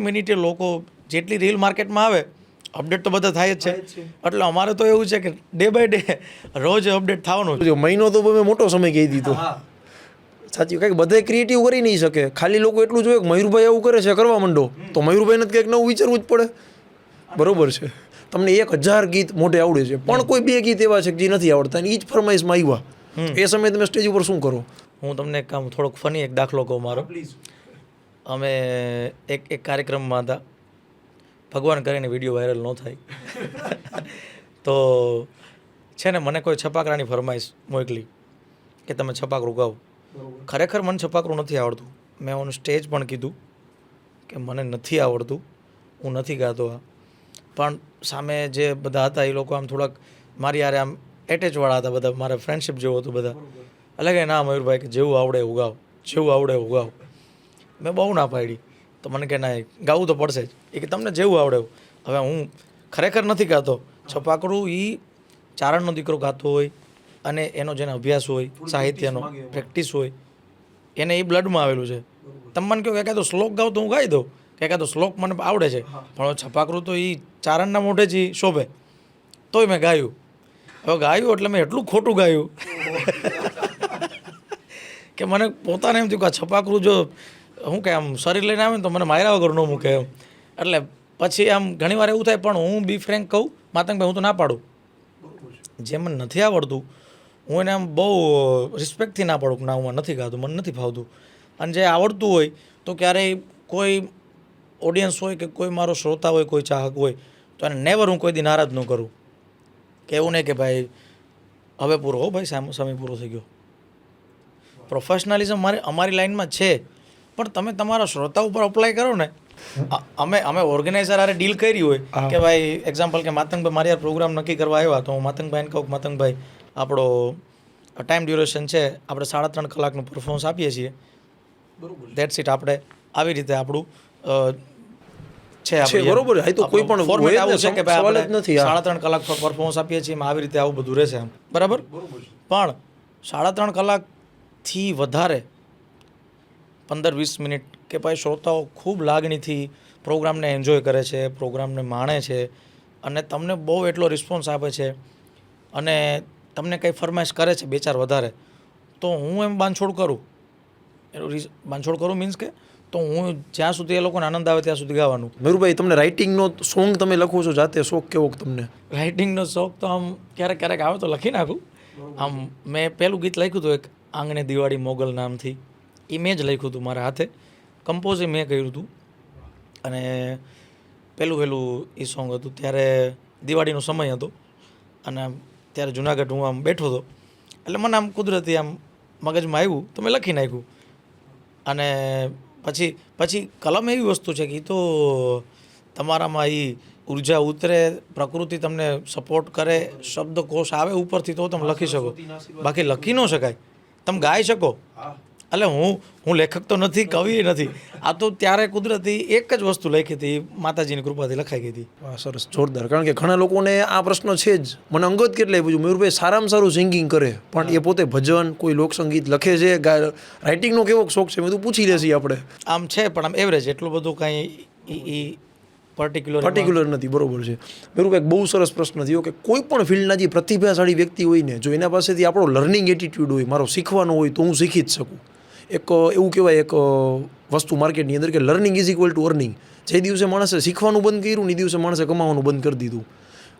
મિનિટે લોકો જેટલી રીલ માર્કેટમાં આવે અપડેટ તો બધા થાય જ છે. એટલે અમારે તો એવું છે કે ડે બાય ડે રોજ અપડેટ થવાનું. જો મહિનો તો મેં મોટો સમય કહી દીધો. સાચી, કંઈક બધે ક્રિએટિવ કરી નહીં શકે. ખાલી લોકો એટલું જોઈએ કે મયુરભાઈ આવું કરે છે, કરવા માંડો. તો મયુરભાઈને કંઈક નવું વિચારવું જ પડે. બરોબર છે. તમને 1000 ગીત મોઢે આવડે છે, પણ કોઈ 2 ગીત એવા છે કે જે નથી આવડતા, અને એ જ ફરમાઈશમાં આવ્યા. એ સમયે તમે સ્ટેજ ઉપર શું કરો? હું તમને એક આમ થોડોક ફની એક દાખલો કહું મારો. અમે એક કાર્યક્રમમાં હતા, ભગવાન કરીને વિડીયો વાયરલ ન થાય. તો છે ને મને કોઈ છપાકરાની ફરમાઈશ મોકલી કે તમે છપાકરું ગાઓ. ખરેખર મને છપાકરું નથી આવડતું. મેં ઓન સ્ટેજ પણ કીધું કે મને નથી આવડતું, હું નથી ગાતો. આ પણ સામે જે બધા હતા એ લોકો આમ થોડાક મારી યારે આમ એટેચવાળા હતા, બધા મારા ફ્રેન્ડશિપ જેવું હતું બધા. એટલે કે ના મયુરભાઈ કે જેવું આવડે એવું ગાઓ, જેવું આવડે એવું ગાઓ. મેં બહુ ના પાડી. તો મને કે ના ગાવું તો પડશે જ. એ કે તમને જેવું આવડે એવું. હવે હું ખરેખર નથી ગાતો. છપાકરું એ ચારણનો દીકરો ગાતો હોય અને એનો જેને અભ્યાસ હોય, સાહિત્યનો પ્રેક્ટિસ હોય, એને એ બ્લડમાં આવેલું છે. તમે મને કહો કે કાં તો શ્લોક ગાવ તો હું ગાઈ દઉં, કે કાં તો શ્લોક મને આવડે છે, પણ છપાકરું તો એ ચારણના મોઢે જ શોભે. તોય મેં ગાયું. હવે ગાયું એટલે મેં એટલું ખોટું ગાયું કે મને પોતાને એમ થયું કે આ છપાકરું જો શું કે આમ શરીર લઈને આવે ને તો મને માર્યા વગર ન મૂકે એમ. એટલે પછી આમ ઘણીવાર એવું થાય. પણ હું બી ફ્રેન્ક કહું માતંગભાઈ, હું તો ના પાડું. જે મને નથી આવડતું હું એને આમ બહુ રિસ્પેક્ટથી ના પાડું કે ના હું નથી ગાતું, મને નથી ફાવતું. અને જે આવડતું હોય તો ક્યારેય કોઈ ઓડિયન્સ હોય કે કોઈ મારો શ્રોતા હોય, કોઈ ચાહક હોય, તો એને નેવર હું કોઈ દી નારાજ ન કરું. કે એવું નહીં કે ભાઈ હવે પૂરો હો ભાઈ, સમય પૂરો થઈ ગયો. પ્રોફેશનલિઝમ અમારી લાઈનમાં છે, પણ તમે તમારા શ્રોતા ઉપર અપ્લાય કરો ને. અમે ઓર્ગેનાઇઝર આરે ડીલ કરી હોય કે ભાઈ એક્ઝામ્પલ કે માતંગભાઈ મારી યાર પ્રોગ્રામ નક્કી કરવા આવ્યા, તો હું માતંગભાઈને કહું કે માતંગભાઈ આપણો ટાઈમ ડ્યુરેશન છે, આપણે 3.5 કલાકનું પરફોર્મન્સ આપીએ છીએ. That's it. આપણે આવી રીતે આપણું છે. બરોબર. તો કોઈ પણ ફોર્મેટ આવું છે કે ભાઈ સવાલ જ નથી. 3.5 કલાક પરફોર્મન્સ આપીએ છીએ, આવી રીતે આવું બધું રહેશે એમ. બરાબર. પણ 3.5 કલાકથી વધારે 15-20 મિનિટ કે ભાઈ શ્રોતાઓ ખૂબ લાગણીથી પ્રોગ્રામને એન્જોય કરે છે, પ્રોગ્રામને માણે છે, અને તમને બહુ એટલો રિસ્પોન્સ આપે છે, અને તમને કંઈ ફરમાઈશ કરે છે 2-4 વધારે, તો હું એમ બાંધછોડ કરું. એનું બાંધછોડ કરું મીન્સ કે તો હું જ્યાં સુધી એ લોકોને આનંદ આવે ત્યાં સુધી ગાવાનું. મયુરભાઈ, તમને રાઇટિંગનો સોંગ તમે લખો છો જાતે, શોખ કેવો તમને? રાઇટિંગનો શોખ તો આમ ક્યારેક ક્યારેક આવે તો લખી નાખું. આમ મેં પહેલું ગીત લખ્યું હતું એક આંગણે દિવાળી મોગલ નામથી. એ મેં જ લખ્યું હતું મારા હાથે, કમ્પોઝ મેં કર્યું હતું. અને પહેલું એ સોંગ હતું. ત્યારે દિવાળીનો સમય હતો અને ત્યારે જુનાગઢ હું આમ બેઠો હતો, એટલે મને આમ કુદરતી આમ મગજમાં આવ્યું તો મેં લખી નાખ્યું. અને પછી કલમ એવી વસ્તુ છે કે એ તો તમારામાં એ ઉર્જા ઉતરે, પ્રકૃતિ તમને સપોર્ટ કરે, શબ્દકોશ આવે ઉપરથી તો તમે લખી શકો, બાકી લખી ન શકાય. તમે ગાઈ શકો. એટલે હું લેખક તો નથી, કવિ નથી. આ તો ત્યારે કુદરતી એક જ વસ્તુ લખી હતી, માતાજીની કૃપાથી લખાઈ ગઈ હતી. વાહ, સરસ, જોરદાર. કારણ કે ઘણા લોકોને આ પ્રશ્ન છે જ. મને અંગત કેટલાય પૂછ્યું, મયુરભાઈ સારામાં સારું સિંગિંગ કરે, પણ એ પોતે ભજન કોઈ લોકસંગીત લખે છે, રાઇટિંગનો કેવો શોખ છે, મેં તો પૂછી લેશી આપણે. આમ છે પણ આમ એવરેજ, એટલું બધું કાંઈ પર્ટિક્યુલર નથી. બરોબર છે મયુરભાઈ. બહુ સરસ પ્રશ્ન થયો કે કોઈ પણ ફિલ્ડના જે પ્રતિભાશાળી વ્યક્તિ હોય ને, જો એના પાસેથી આપણો લર્નિંગ એટીટ્યુડ હોય, મારો શીખવાનો હોય, તો હું શીખી જ શકું. એક એવું કહેવાય એક વસ્તુ માર્કેટની અંદર કે learning is equal to earning. જે દિવસે માણસે શીખવાનું બંધ કર્યું ને એ દિવસે માણસે કમાવાનું બંધ કરી દીધું.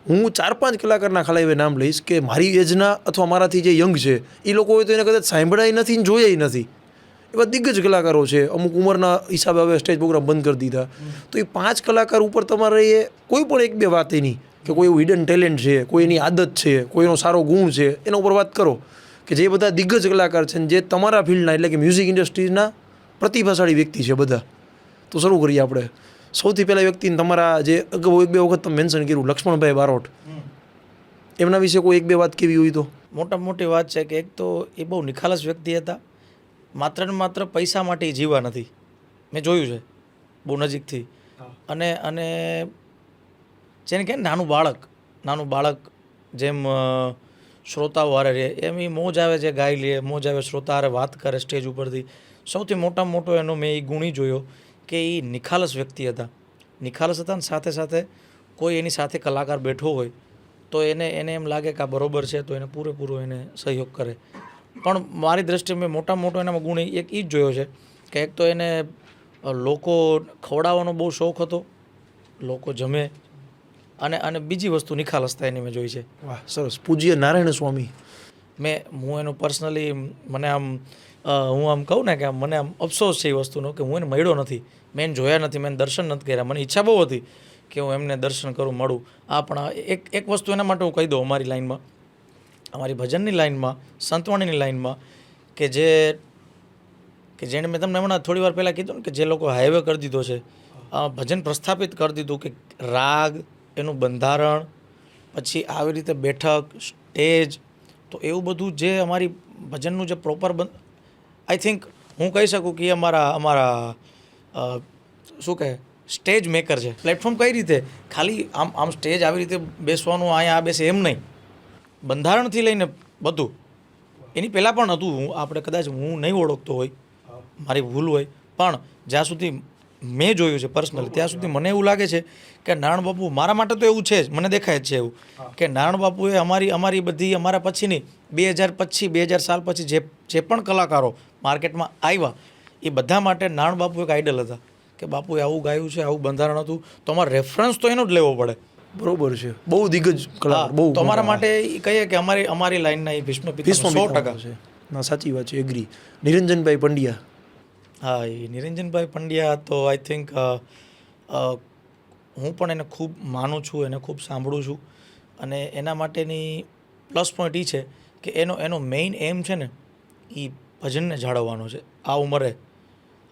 હું 4-5 કલાકારના ખાલી હવે નામ લઈશ કે મારી એજના અથવા મારાથી જે યંગ છે એ લોકો હોય તો એને કદાચ સાંભળાય નથી ને જોયાય નથી. એવા દિગ્ગજ કલાકારો છે, અમુક ઉંમરના હિસાબે હવે સ્ટેજ પ્રોગ્રામ બંધ કરી દીધા. તો એ 5 કલાકાર ઉપર તમારે એ કોઈ પણ 1-2 વાત એની કે કોઈ એવું હિડન ટેલેન્ટ છે, કોઈની આદત છે, કોઈનો સારો ગુણ છે, એના ઉપર વાત કરો કે જે બધા દિગ્ગજ કલાકાર છે ને જે તમારા ફિલ્ડના એટલે કે મ્યુઝિક ઇન્ડસ્ટ્રીના પ્રતિભાશાળી વ્યક્તિ છે બધા. તો શરૂ કરીએ આપણે. સૌથી પહેલાં વ્યક્તિને તમારા જે અગાઉ 1-2 વખત તમે મેન્શન કર્યું, લક્ષ્મણભાઈ બારોટ, એમના વિશે કોઈ 1-2 વાત કેવી હોય તો? મોટામાં મોટી વાત છે કે એક તો એ બહુ નિખાલસ વ્યક્તિ હતા. માત્ર ને માત્ર પૈસા માટે એ જીવા નથી. મેં જોયું છે બહુ નજીકથી. અને જેને કહે નાનું બાળક જેમ શ્રોતાઓ હારે રહે એમ એ મોજ આવે છે, ગાઈ લે, મોજ આવે શ્રોતા હારે વાત કરે સ્ટેજ ઉપરથી. સૌથી મોટામાં મોટો એનો મેં એ ગુણી જોયો કે એ નિખાલસ વ્યક્તિ હતા. નિખાલસ હતા ને સાથે સાથે કોઈ એની સાથે કલાકાર બેઠો હોય તો એને એમ લાગે કે આ બરોબર છે તો એને પૂરેપૂરો એને સહયોગ કરે. પણ મારી દ્રષ્ટિએ મેં મોટામાં મોટો એનામાં ગુણ એક એ જ જોયો છે કે એક તો એને લોકો ખવડાવવાનો બહુ શોખ હતો, લોકો જમે, અને બીજી વસ્તુ નિખાલસતા એની મેં જોઈ છે. વાહ, સરસ. પૂજ્ય નારાયણ સ્વામી, હું એનું પર્સનલી મને હું આમ કહું ને કે મને આમ અફસોસ છે એ વસ્તુનો કે હું એને મળ્યો નથી, મેં એને જોયા નથી, મેં દર્શન નથી કર્યા. મને ઈચ્છા બહુ હતી કે હું એમને દર્શન કરું, મળું. પણ એક વસ્તુ એના માટે હું કહી દઉં, અમારી લાઈનમાં, અમારી ભજનની લાઈનમાં, સંતવાણીની લાઈનમાં કે જેણે મેં તમને હમણાં થોડી વાર પહેલાં કીધું ને કે જે લોકો હાઈવે કરી દીધો છે, ભજન પ્રસ્થાપિત કરી દીધું કે રાગ, એનું બંધારણ, પછી આવી રીતે બેઠક, સ્ટેજ, તો એવું બધું જે અમારી ભજનનું જે પ્રોપર આઈ થિંક હું કહી શકું કે એ અમારા શું કહે સ્ટેજ મેકર છે. પ્લેટફોર્મ કઈ રીતે ખાલી આમ સ્ટેજ આવી રીતે બેસવાનું, અહીંયા આ બેસે એમ નહીં, બંધારણથી લઈને બધું એની પહેલાં પણ હતું. આપણે કદાચ હું નહીં ઓળખતો હોય, મારી ભૂલ હોય, પણ જ્યાં સુધી મેં જોયું છે પર્સનલી ત્યાં સુધી મને એવું લાગે છે કે નારાયણ બાપુ, મારા માટે તો એવું છે જ, મને દેખાય જ છે એવું કે નારાયણ બાપુએ અમારી બધી અમારા પછીની 2000 સાલ પછી જે પણ કલાકારો માર્કેટમાં આવ્યા એ બધા માટે નારાયણ બાપુ એક આઈડલ હતા કે બાપુએ આવું ગાયું છે, આવું બંધારણ હતું, તો અમારો રેફરન્સ તો એનો જ લેવો પડે. બરોબર છે. બહુ દિગ્ગજ કલાકાર, બહુ. તો અમારા માટે કહીએ કે અમારી લાઈનના એ ભીષ્મ પિતામહ 100% છે. ના, સાચી વાત છે, એગ્રી. નિરંજનભાઈ પંડ્યા, હા, એ નિરંજનભાઈ પંડ્યા તો આઈ થિંક હું પણ એને ખૂબ માનું છું, એને ખૂબ સાંભળું છું. અને એના માટેની પ્લસ પોઈન્ટ એ છે કે એનો મેઇન એમ છે ને એ ભજનને જાળવવાનો છે આ ઉંમરે.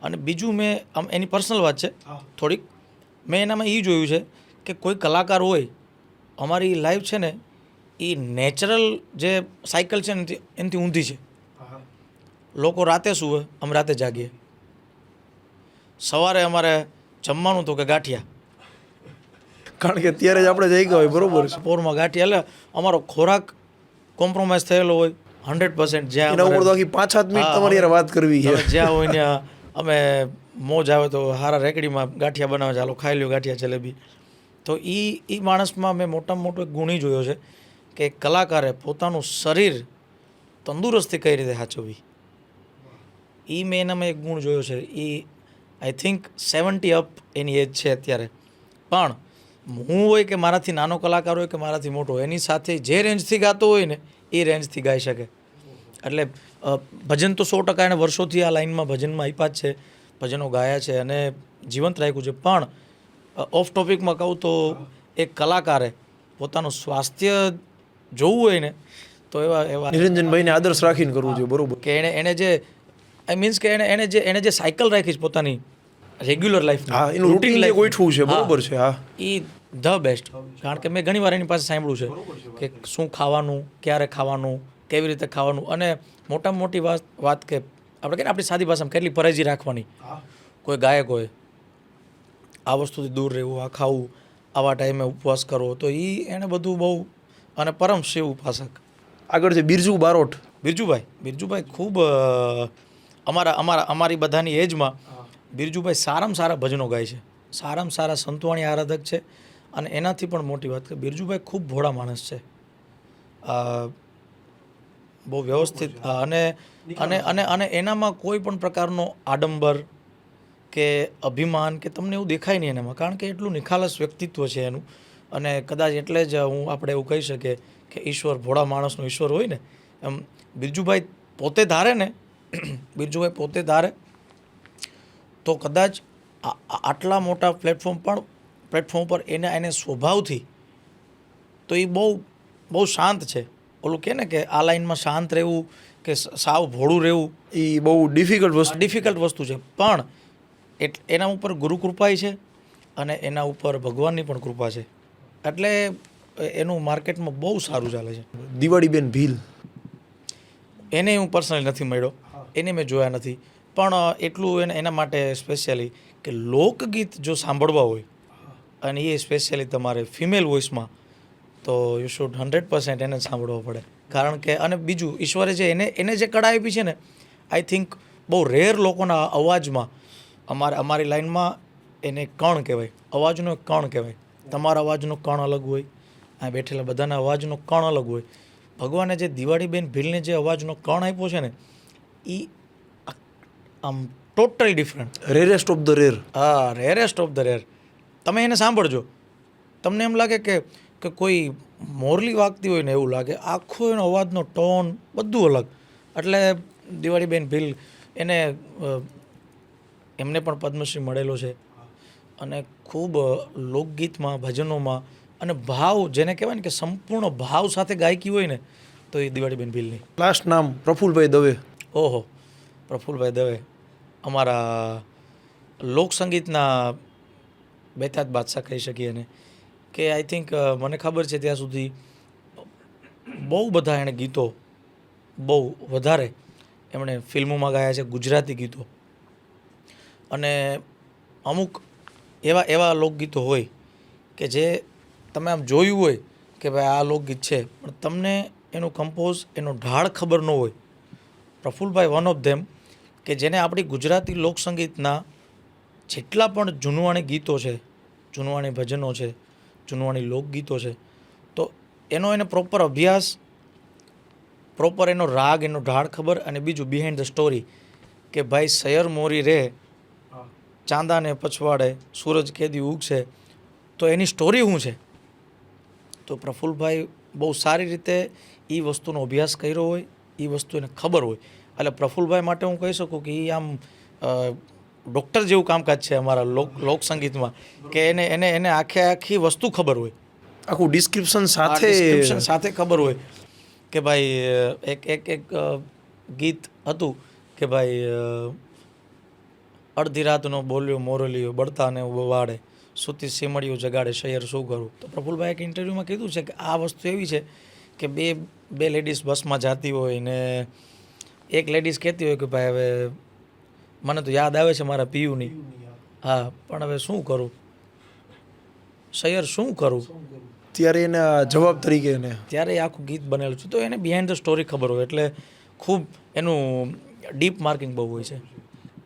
અને બીજું મેં આમ એની પર્સનલ વાત છે થોડીક, મેં એનામાં એ જોયું છે કે કોઈ કલાકાર હોય, અમારી લાઈફ છે ને એ નેચરલ જે સાયકલ છે ને એનાથી ઊંધી છે. લોકો રાતે સૂવે, અમે રાતે જાગીએ. સવારે અમારે જમવાનું તો કે ગાંઠિયા, કારણ કે અત્યારે જ આપણે જઈ ગયા હોય. બરોબર છે. પોરમાં ગાંઠિયા, એટલે અમારો ખોરાક કોમ્પ્રોમાઇઝ થયેલો હોય 100%. જ્યાં એના ઉપર તો આખી 5-7 મિનિટ તમારી યાર વાત કરવી છે. જ્યાં હોય ત્યાં અમે મોજ આવે તો હારા રેકડીમાં ગાંઠિયા બનાવે, ચાલો ખાઈ લ્યો ગાંઠિયા જલેબી. તો એ માણસમાં મેં મોટામાં મોટો એક ગુણ જોયો છે કે કલાકારે પોતાનું શરીર તંદુરસ્તી કઈ રીતે સાચવવી, એ મેં એનામાં એક ગુણ જોયો છે. એ આઈ થિંક 70 અપ એની એજ છે અત્યારે, પણ હું હોય કે મારાથી નાનો કલાકાર હોય કે મારાથી મોટો, એની સાથે જે રેન્જથી ગાતો હોય ને એ રેન્જથી ગાઈ શકે. એટલે ભજન તો 100% એને વર્ષોથી આ લાઈનમાં ભજનમાં આપ્યા જ છે, ભજનો ગાયા છે અને જીવંત રાખ્યું છે. પણ ઓફ ટોપિકમાં કહું તો એક કલાકારે પોતાનું સ્વાસ્થ્ય જોવું હોય ને તો એવા નિરંજનભાઈને આદર્શ રાખીને કરવું જોઈએ. બરોબર. કે એને જે આઈ મીન્સ કે એને જે સાયકલ રાખી છે પોતાની રેગ્યુલર લાઈફ, હા, એનું રૂટીન જે ગોઠવું છે. બરોબર છે. હા, એ ધ બેસ્ટ. કારણ કે મેં ઘણી વાર એની પાસે સાંભળ્યું છે કે શું ખાવાનું, ક્યારે ખાવાનું, કેવી રીતે ખાવાનું, અને મોટામાં મોટી વાત કે આપણે કહીએ આપણી સાદી ભાષામાં કેટલી પરેજી રાખવાની. કોઈ ગાયક હોય આ વસ્તુથી દૂર રહેવું, આ ખાવું, આવા ટાઈમે ઉપવાસ કરવો, તો એણે બધું બહુ, અને પરમ શિવ ઉપાસક. આગળ છે બિરજુ બારોટ. બિરજુભાઈ ખૂબ અમારી બધાની એજમાં બિરજુભાઈ સારામાં સારા ભજનો ગાય છે, સારામાં સારા સંતવાણી આરાધક છે. અને એનાથી પણ મોટી વાત કે બિરજુભાઈ ખૂબ ભોળા માણસ છે, બહુ વ્યવસ્થિત, અને એનામાં કોઈ પણ પ્રકારનો આડંબર કે અભિમાન કે તમને એવું દેખાય નહીં એનામાં, કારણ કે એટલું નિખાલસ વ્યક્તિત્વ છે એનું. અને કદાચ એટલે જ આપણે એવું કહી શકીએ કે ઈશ્વર ભોળા માણસનો ઈશ્વર હોય ને એમ બિરજુભાઈ પોતે ધારે તો કદાચ આટલા મોટા પ્લેટફોર્મ પર એને સ્વભાવથી તો એ બહુ શાંત છે. ઓલું કહે ને કે આ લાઈનમાં શાંત રહેવું કે સાવ ભોળું રહેવું એ બહુ ડિફિકલ્ટ વસ્તુ છે, પણ એના ઉપર ગુરુ કૃપાય છે અને એના ઉપર ભગવાનની પણ કૃપા છે, એટલે એનું માર્કેટમાં બહુ સારું ચાલે છે. દિવાળીબેન ભીલ એને હું પર્સનલી નથી મળ્યો, એને મેં જોયા નથી, પણ એટલું એના માટે સ્પેશિયલી કે લોકગીત જો સાંભળવા હોય અને એ સ્પેશિયલી તમારે ફિમેલ વોઇસમાં, તો યુ શુડ 100% એને સાંભળવો પડે. કારણ કે અને બીજું ઈશ્વરે જે એને જે કળા આપી છે ને, આઈ થિંક બહુ રેર લોકોના અવાજમાં, અમારી લાઈનમાં એને કણ કહેવાય, અવાજનો એક કણ કહેવાય. તમારા અવાજનો કણ અલગ હોય, આ બેઠેલા બધાના અવાજનો કણ અલગ હોય. ભગવાને જે દિવાળીબેન ભીલને જે અવાજનો કણ આપ્યો છે ને, એ આમ totally different, rarest of the rare. હા, રેરેસ્ટ ઓફ ધ રેર. તમે એને સાંભળજો, તમને એમ લાગે કે કોઈ મોરલી વાગતી હોય ને એવું લાગે. આખો એનો અવાજનો ટોન બધું અલગ. એટલે દિવાળીબેન ભીલ એમને પણ પદ્મશ્રી મળેલો છે અને ખૂબ લોકગીતમાં, ભજનોમાં અને ભાવ, જેને કહેવાય ને કે સંપૂર્ણ ભાવ સાથે ગાયકી હોય ને, તો એ દિવાળીબેન ભીલની. લાસ્ટ નામ પ્રફુલભાઈ દવે. ઓહો, પ્રફુલભાઈ દવે અમારા લોકસંગીતના બેતાજ બાદશાહ કહી શકીએ એને. કે આઈ થિંક મને ખબર છે ત્યાં સુધી બહુ બધા એણે ગીતો, બહુ વધારે એમણે ફિલ્મોમાં ગાયા છે, ગુજરાતી ગીતો. અને અમુક એવા લોકગીતો હોય કે જે તમે આમ જોયું હોય કે ભાઈ આ લોકગીત છે, પણ તમને એનું કમ્પોઝ, એનો ઢાળ ખબર ન હોય. પ્રફુલભાઈ વન ઓફ ધેમ, કે જેને આપણી ગુજરાતી લોકસંગીતના જેટલા પણ જૂનવાણી ગીતો છે, જૂનવાણી ભજનો છે, જૂનવાણી લોકગીતો છે, તો એને પ્રોપર અભ્યાસ, પ્રોપર એનો રાગ, એનો ઢાળ ખબર, અને બીજું બિહાઇન્ડ ધ સ્ટોરી કે ભાઈ સૈયર મોરી રે, ચાંદાને પછવાડે, સૂરજ કેદી ઉગશે, તો એની સ્ટોરી શું છે. તો પ્રફુલભાઈ બહુ સારી રીતે એ વસ્તુનો અભ્યાસ કર્યો હોય, એ વસ્તુ એને ખબર હોય. એટલે પ્રફુલભાઈ માટે હું કહી શકું કે એ આમ ડૉક્ટર જેવું કામકાજ છે અમારા લોકસંગીતમાં, કે એને આખી વસ્તુ ખબર હોય, આખું ડિસ્ક્રિપ્શન સાથે ખબર હોય કે ભાઈ એક ગીત હતું કે ભાઈ અડધી રાતનો બોલ્યો મોરલીયો, બળતાને વાડે, સૂતી સીમડીઓ જગાડે, શહેર શું કરું. તો પ્રફુલભાઈ એક ઇન્ટરવ્યૂમાં કીધું છે કે આ વસ્તુ એવી છે કે બે લેડીઝ બસમાં જતી હોય ને એક લેડીઝ કહેતી હોય કે ભાઈ હવે મને તો યાદ આવે છે મારા પિયુની, હા, પણ હવે શું કરું, શહેર શું કરું. ત્યારે એના જવાબ તરીકે ત્યારે આખું ગીત બનેલું છે. તો એને બિહાઇન્ડ ધ સ્ટોરી ખબર હોય, એટલે ખૂબ એનું ડીપ માર્કિંગ બહુ હોય છે.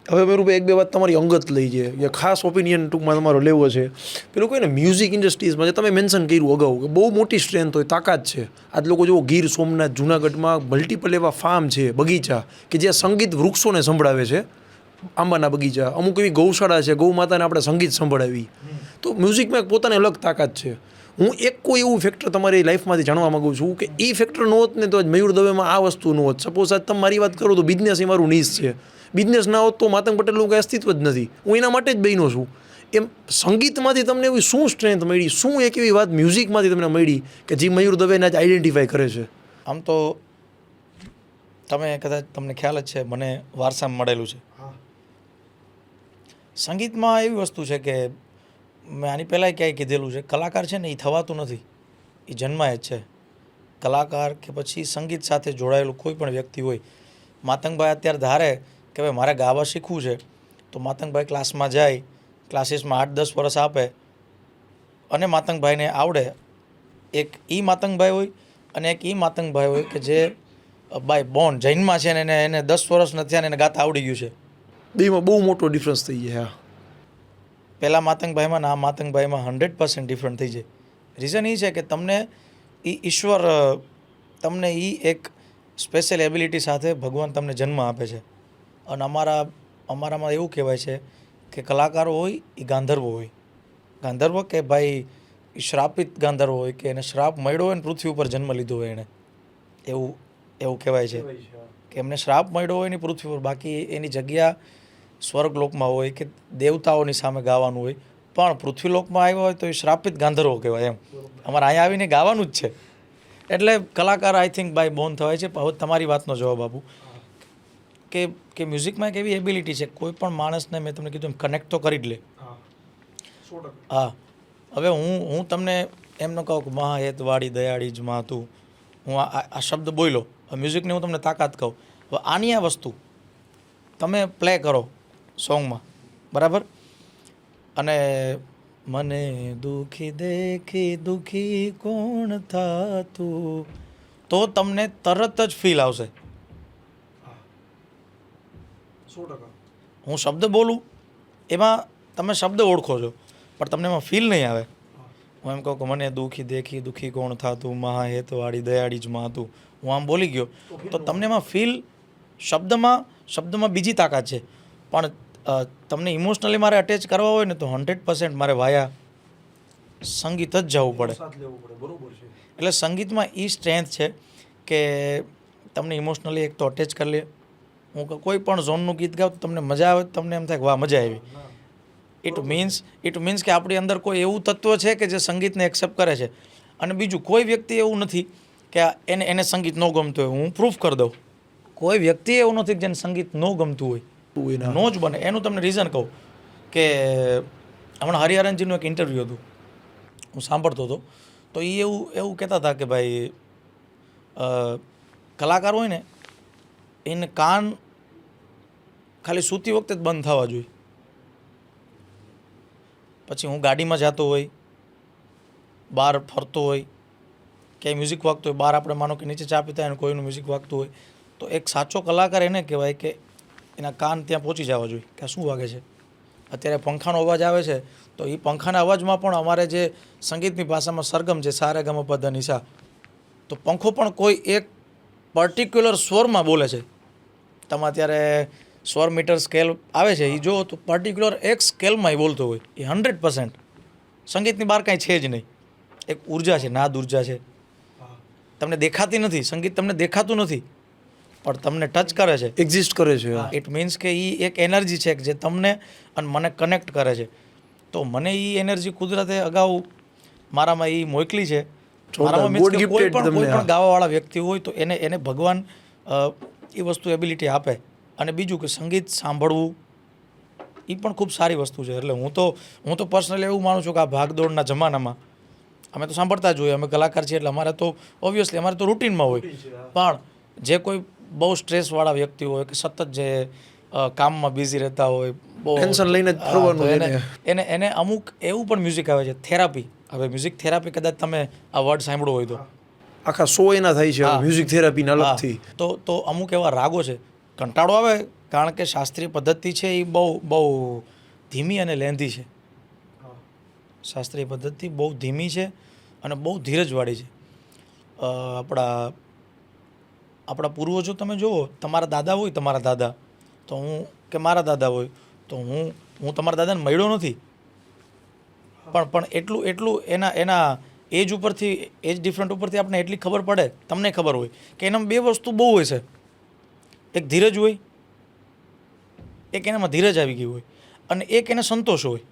હવે મેરુભાઈ એક બે વાત તમારી અંગત લઈ છે, કે ખાસ ઓપિનિયન ટૂંકમાં તમારો લેવો છે. પેલું કહે ને મ્યુઝિક ઇન્ડસ્ટ્રીઝમાં, જે તમે મેન્શન કર્યું અગાઉ, કે બહુ મોટી સ્ટ્રેન્થ હોય, તાકાત છે. આજ લોકો જો ગીર સોમનાથ, જુનાગઢમાં મલ્ટિપલ એવા ફાર્મ છે, બગીચા, કે જ્યાં સંગીત વૃક્ષોને સંભળાવે છે, આંબાના બગીચા, અમુક એવી ગૌશાળા છે, ગૌ માતાને આપણે સંગીત સંભળાવી. તો મ્યુઝિકમાં એક પોતાની અલગ તાકાત છે. હું કોઈ એવું ફેક્ટર તમારી લાઈફમાંથી જાણવા માગું છું કે એ ફેક્ટર ન હોત ને તો મયુર દવેમાં આ વસ્તુ ન હોત. સપોઝ આજ તમે મારી વાત કરો તો બિઝનેસ એ મારું નીશ છે, બિઝનેસ ના હોત તો માતંગ પટેલનું કંઈ અસ્તિત્વ જ નથી. હું એના માટે જ બન્યો છું. એમ સંગીતમાંથી તમને એવી શું સ્ટ્રેન્થ મળી, શું એક એવી વાત મ્યુઝિકમાંથી તમને મળી કે જે મયુર દવેને જ આઈડેન્ટિફાય કરે છે? આમ તો કદાચ તમને ખ્યાલ જ છે, મને વારસામાં મળેલું છે. સંગીતમાં એવી વસ્તુ છે કે મેં આની પહેલાંય ક્યાંય કીધેલું છે, કલાકાર છે ને એ થવાતું નથી, એ જન્માય જ છે. કલાકાર કે પછી સંગીત સાથે જોડાયેલું કોઈ પણ વ્યક્તિ હોય. માતંગભાઈ અત્યારે ધારે કે ભાઈ મારે ગાવા શીખવું છે, તો માતંગભાઈ ક્લાસમાં જાય, ક્લાસીસમાં 8-10 વર્ષ આપે અને માતંગભાઈને આવડે. એક એ માતંગભાઈ હોય અને એક એ માતંગભાઈ હોય કે જે બાય બોર્ન જૈનમાં છે ને એને 10 વર્ષ નથી થયા ને એને ગાતા આવડી ગયું છે. બેમાં બહુ મોટો ડિફરન્સ થઈ જાય. પહેલાં માતંગભાઈમાં ને આ માતંગભાઈમાં 100% ડિફરન્ટ થઈ જાય. રીઝન એ છે કે તમને એ ઈશ્વર, તમને એ એક સ્પેશિયલ એબિલિટી સાથે ભગવાન તમને જન્મ આપે છે. અને અમારામાં એવું કહેવાય છે કે કલાકારો હોય એ ગાંધર્વો હોય. ગાંધર્વ કે ભાઈ એ શ્રાપિત ગાંધર્વ હોય, કે એને શ્રાપ મળ્યો હોય ને પૃથ્વી ઉપર જન્મ લીધો હોય એણે, એવું કહેવાય છે કે એમને શ્રાપ મળ્યો હોય ને પૃથ્વી પર. બાકી એની જગ્યા સ્વર્ગલોકમાં હોય કે દેવતાઓની સામે ગાવાનું હોય. પણ પૃથ્વીલોકમાં આવ્યો હોય તો એ શ્રાપિત ગાંધર્વો કહેવાય એમ. અમારે અહીંયા આવીને ગાવાનું જ છે. એટલે કલાકાર આઈ થિંક બાય બોર્ન થવાય છે. હવે તમારી વાતનો જવાબ આપું કે મ્યુઝિકમાં એક એવી એબિલિટી છે, કોઈ પણ માણસને મેં તમને કીધું એમ કનેક્ટ તો કરી જ લે. હા, હવે હું તમને એમ ન કહું કે મહા હેતવાળી દયાળી જ માં તું, હું આ શબ્દ બોલ્યો, મ્યુઝિકને હું તમને તાકાત કહું. હવે આની આ વસ્તુ તમે પ્લે કરો સોંગમાં, બરાબર, અને મને દુખી દેખી દુખી કોણ થાતું, તો તમને તરત જ ફીલ આવશે. હું શબ્દ બોલું એમાં તમે શબ્દ ઓળખો છો, પણ તમને એમાં ફીલ નહીં આવે. હું એમ કહું કે મને દુખી દેખી દુખી કોણ થાતું, મહા હેતવાળી દયાળી જ માં તું, હું આમ બોલી ગયો તો તમને એમાં ફીલ શબ્દમાં બીજી તાકાત છે. પણ તમને ઇમોશનલી મારે અટેચ કરવા હોય ને તો 100% મારે વાયા સંગીત જ જવું પડે. એટલે સંગીતમાં એ સ્ટ્રેન્થ છે કે તમને ઇમોશનલી એક તો અટેચ કરી લે. હું કોઈ પણ ઝોનનું ગીત ગાઉં તો તમને મજા આવે, તમને એમ થાય કે વાહ મજા આવી. ઇટ મીન્સ કે આપણી અંદર કોઈ એવું તત્વ છે કે જે સંગીતને એક્સેપ્ટ કરે છે. અને બીજું, કોઈ વ્યક્તિ એવું નથી કે એને સંગીત ન ગમતું હોય. હું પ્રૂફ કરી દઉં, કોઈ વ્યક્તિ એવું નથી કે જેને સંગીત ન ગમતું હોય, નો જ બને. એનું તમને રીઝન કહું કે હમણાં હરિહરનજીનું એક ઇન્ટરવ્યૂ હતું, હું સાંભળતો હતો, તો એ એવું કહેતા હતા કે ભાઈ કલાકાર હોય ને એને કાન ખાલી સૂતી વખતે જ બંધ થવા જોઈએ. પછી હું ગાડીમાં જતો હોય, બહાર ફરતો હોય, ક્યાંય મ્યુઝિક વાગતું હોય, બહાર આપણે માનો કે નીચે ચા પીતા હોય અને કોઈનું મ્યુઝિક વાગતું હોય, તો એક સાચો કલાકાર એને કહેવાય કે એના કાન ત્યાં પહોંચી જવા જોઈએ કે આ શું વાગે છે. અત્યારે પંખાનો અવાજ આવે છે તો એ પંખાના અવાજમાં પણ અમારે જે સંગીતની ભાષામાં સરગમ છે, સા રે ગ મ પ ધ ની સા, તો પંખો પણ કોઈ એક પર્ટિક્યુલર સ્વરમાં બોલે છે. તમે અત્યારે સ્વર મીટર સ્કેલ આવે છે, એ જો તો પર્ટિક્યુલર એક સ્કેલમાં એ બોલતો હોય. એ 100% સંગીતની બહાર કાંઈ છે જ નહીં. એક ઉર્જા છે, નાદ ઉર્જા છે, તમને દેખાતી નથી. સંગીત તમને દેખાતું નથી પણ તમને ટચ કરે છે, એક્ઝિસ્ટ કરે છે. ઇટ મીન્સ કે એ એક એનર્જી છે જે તમને અને મને કનેક્ટ કરે છે. તો મને એ એનર્જી કુદરતે અગાઉ મારામાં એ મોકલી છે. મારામાં means કે કોઈ પણ ગાવાવાળા વ્યક્તિ હોય તો એને ભગવાન એ વસ્તુ એબિલિટી આપે. અને બીજું કે સંગીત સાંભળવું એ પણ ખૂબ સારી વસ્તુ છે. એટલે હું તો પર્સનલી એવું માનું છું કે આ ભાગદોડના જમાનામાં અમે તો સાંભળતા જ હોઈએ, અમે કલાકાર છીએ એટલે અમારે તો ઓબ્વિયસલી અમારે તો રૂટીનમાં હોય. પણ જે કોઈ બહુ સ્ટ્રેસવાળા વ્યક્તિ હોય કે સતત જે કામમાં બિઝી રહેતા હોય, બહુ ટેન્શન લઈને જ ફરવાનું, એને અમુક એવું પણ મ્યુઝિક આવે છે થેરાપી. હવે મ્યુઝિક થેરાપી કદાચ તમે આ વર્ડ સાંભળ્યો હોય તો આખા શો એના થાય છે મ્યુઝિક થેરાપીના અલગથી. તો અમુક એવા રાગો છે, કંટાળો આવે કારણ કે શાસ્ત્રીય પદ્ધતિ છે એ બહુ ધીમી અને લેન્ધી છે. શાસ્ત્રીય પદ્ધતિ બહુ ધીમી છે અને બહુ ધીરજવાળી છે. આપણા પૂર્વજો તમે જુઓ, તમારા દાદા હોય, તમારા દાદા તો હું કે મારા દાદા હોય તો હું તમારા દાદાને મળ્યો નથી, પણ એટલું એના એજ ઉપરથી, એજ ડિફરન્ટ ઉપરથી આપણે એટલી ખબર પડે, તમને ખબર હોય કે એનામાં બે વસ્તુ બહુ હોય છે. એક ધીરજ હોય, એક એનામાં ધીરજ આવી ગઈ હોય, અને એક એને સંતોષ હોય.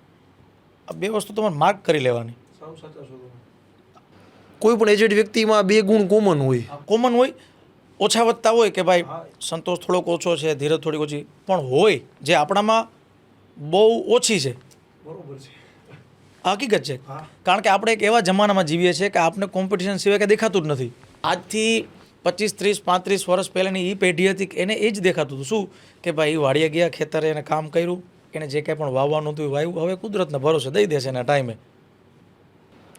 આ બે વસ્તુ તમારે માર્ક કરી લેવાની. કોઈ પણ એજેડ વ્યક્તિમાં બે ગુણ કોમન હોય, ઓછા વધતા હોય કે ભાઈ સંતોષ થોડોક ઓછો છે, ધીરજ થોડીક ઓછી પણ હોય, જે આપણામાં બહુ ઓછી છે. બરોબર છે, હકીકત છે. કારણ કે આપણે એક એવા જમાનામાં જીવીએ છીએ કે આપણે કોમ્પિટિશન સિવાય કે દેખાતું જ નથી. આજથી 25, 30, 35 વર્ષ પહેલાંની એ પેઢી હતી કે એને એ જ દેખાતું હતું. શું કે ભાઈ વાડીએ ગયા, ખેતરે એને કામ કર્યું, એને જે કંઈ પણ વાવવાનું હતું વાવ્યું. હવે કુદરતના ભરોસે દઈ દેશે એના ટાઈમે.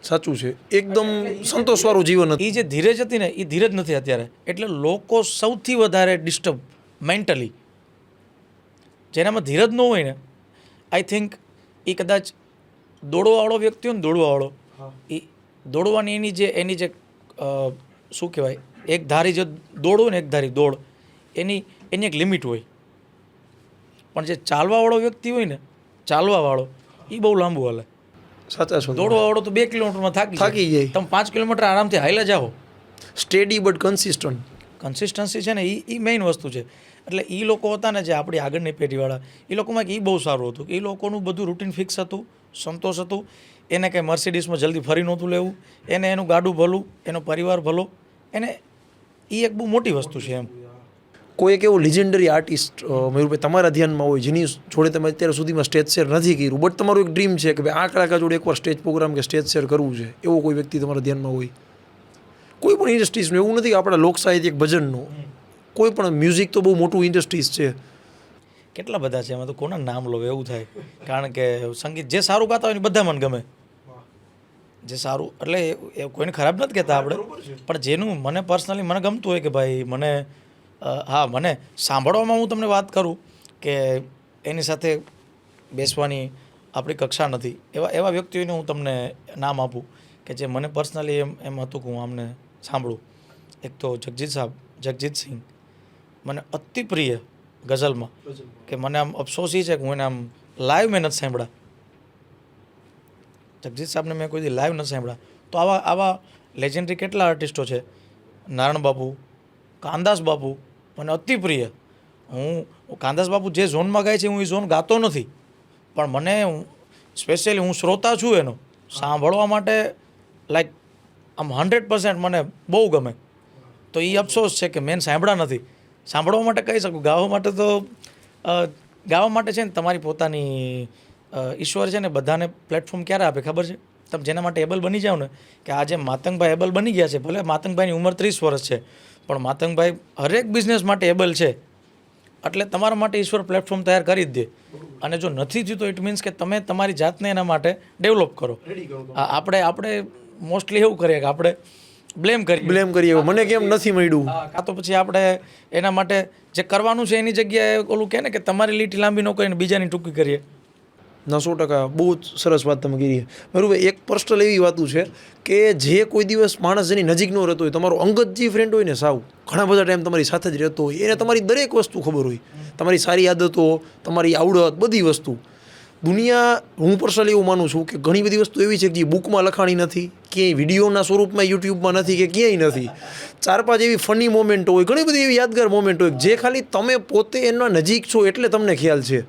સાચું છે, એકદમ સંતોષવાળું જીવન હતું. એ જે ધીરજ હતી ને એ ધીરજ નથી અત્યારે. એટલે લોકો સૌથી વધારે ડિસ્ટર્બ મેન્ટલી, જેનામાં ધીરજ ન હોય ને, આઈ થિંક એ કદાચ દોડવાવાળો વ્યક્તિ હોય ને, દોડવાવાળો, એ દોડવાની એની જે શું કહેવાય, એક ધારી જે દોડ હોય ને, એક ધારી દોડ, એની એક લિમિટ હોય. પણ જે ચાલવાવાળો વ્યક્તિ હોય ને, ચાલવાવાળો, એ બહુ લાંબુ હાલે. સાચા છો. દોડવાવાળો તો 2 કિલોમીટરમાં થાકી જાય. તમે 5 કિલોમીટર આરામથી હાલ્યા જાઓ. સ્ટેડી બટ કન્સિસ્ટન્સી છે ને એ મેઇન વસ્તુ છે. એટલે એ લોકો હતા ને જે આપણી આગળની પેઢીવાળા, એ લોકોમાં એ બહુ સારું હતું કે એ લોકોનું બધું રૂટીન ફિક્સ હતું, સંતોષ હતું. એને કંઈ મર્સિડીઝમાં જલ્દી ફરી નહોતું લેવું, એને એનું ગાડું ભલું, એનો પરિવાર ભલો, એને એ એક બહુ મોટી વસ્તુ છે એમ. કોઈ એક એવો લિજેન્ડરી આર્ટિસ્ટ મયુરભાઈ તમારા ધ્યાનમાં હોય જેની જોડે તમે અત્યાર સુધીમાં સ્ટેજ શેર નથી કર્યું, બટ તમારું એક ડ્રીમ છે કે ભાઈ આ કલાકાર જોડે એકવાર સ્ટેજ પ્રોગ્રામ કે સ્ટેજ શેર કરવું છે, એવો કોઈ વ્યક્તિ તમારા ધ્યાનમાં હોય? કોઈ પણ ઇન્ડસ્ટ્રીઝનું, એવું નથી કે આપણા લોક સાહિત્ય એક ભજનનું, કોઈ પણ મ્યુઝિક તો બહુ મોટું ઇન્ડસ્ટ્રીઝ છે. કેટલા બધા છે એમાં, તો કોના નામ લો એવું થાય. કારણ કે સંગીત જે સારું ગાતા હોય ને બધા મને ગમે, જે સારું, એટલે એ કોઈને ખરાબ નથી કહેતા આપણે, પણ જેનું મને પર્સનલી મને ગમતું હોય કે ભાઈ મને હા, મને સાંભળવામાં હું તમને વાત કરું કે એની સાથે બેસવાની આપણી કક્ષા નથી, એવા વ્યક્તિઓને હું તમને નામ આપું કે જે મને પર્સનલી એમ હતું કે હું આમને સાંભળું. એક તો જગજીત સિંહ મને અતિ પ્રિય ગઝલમાં, કે મને આમ અફસોસ એ છે કે હું એને આમ લાઈવ મેં નથી સાંભળ્યા. જગજીત સાહેબને મેં કોઈ દી લાઈવ નથી સાંભળ્યા. તો આવા લેજેન્ડરી કેટલા આર્ટિસ્ટો છે. નારાયણ બાપુ, કાનદાસ બાપુ મને અતિ પ્રિય. હું કાનદાસ બાપુ જે ઝોનમાં ગાય છે હું એ ઝોન ગાતો નથી, પણ મને સ્પેશિયલી હું શ્રોતા છું એનો, સાંભળવા માટે લાઈક આમ 100% મને બહુ ગમે. તો એ અફસોસ છે કે મેં સાંભળ્યા નથી. સાંભળવા માટે કહી શકું, ગાવા માટે તો ગાવા માટે છે ને તમારી પોતાની ઈશ્વર છે ને બધાને પ્લેટફોર્મ ક્યારે આપે ખબર છે? તમે જેના માટે એબલ બની જાઓ ને, કે આજે માતંગભાઈ એબલ બની ગયા છે, ભલે માતંગભાઈની ઉંમર 30 વર્ષ છે, પણ માતંગભાઈ હરેક બિઝનેસ માટે એબલ છે, એટલે તમારા માટે ઈશ્વર પ્લેટફોર્મ તૈયાર કરી જ દે. અને જો નથી થયું તો ઇટ મીન્સ કે તમે તમારી જાતને એના માટે ડેવલપ કરો. આપણે મોસ્ટલી એવું કરીએ કે આપણે બ્લેમ કરીએ મને કેમ નથી મળ્યું, કાં તો પછી આપણે એના માટે જે કરવાનું છે એની જગ્યાએ ઓલું કહે ને કે તમારી લીટી લાંબી ન કરીને બીજાની ટૂંકી કરીએ. ના 100%, બહુ જ સરસ વાત તમે કરી. બરાબર, એક પર્સનલ એવી વાતું છે કે જે કોઈ દિવસ માણસ જેની નજીક ન રહેતો હોય, તમારો અંગત જે ફ્રેન્ડ હોય ને, સાવ ઘણા બધા ટાઈમ તમારી સાથે જ રહેતો હોય, એને તમારી દરેક વસ્તુ ખબર હોય, તમારી સારી આદતો, તમારી આવડત, બધી વસ્તુ. દુનિયા, હું પર્સનલી એવું માનું છું કે ઘણી બધી વસ્તુ એવી છે કે જે બુકમાં લખાણી નથી, ક્યાંય વિડીયોના સ્વરૂપમાં યુટ્યુબમાં નથી, કે ક્યાંય નથી. 4-5 એવી ફની મોમેન્ટ હોય, ઘણી બધી એવી યાદગાર મોમેન્ટ હોય જે ખાલી તમે પોતે એના નજીક છો એટલે તમને ખ્યાલ છે.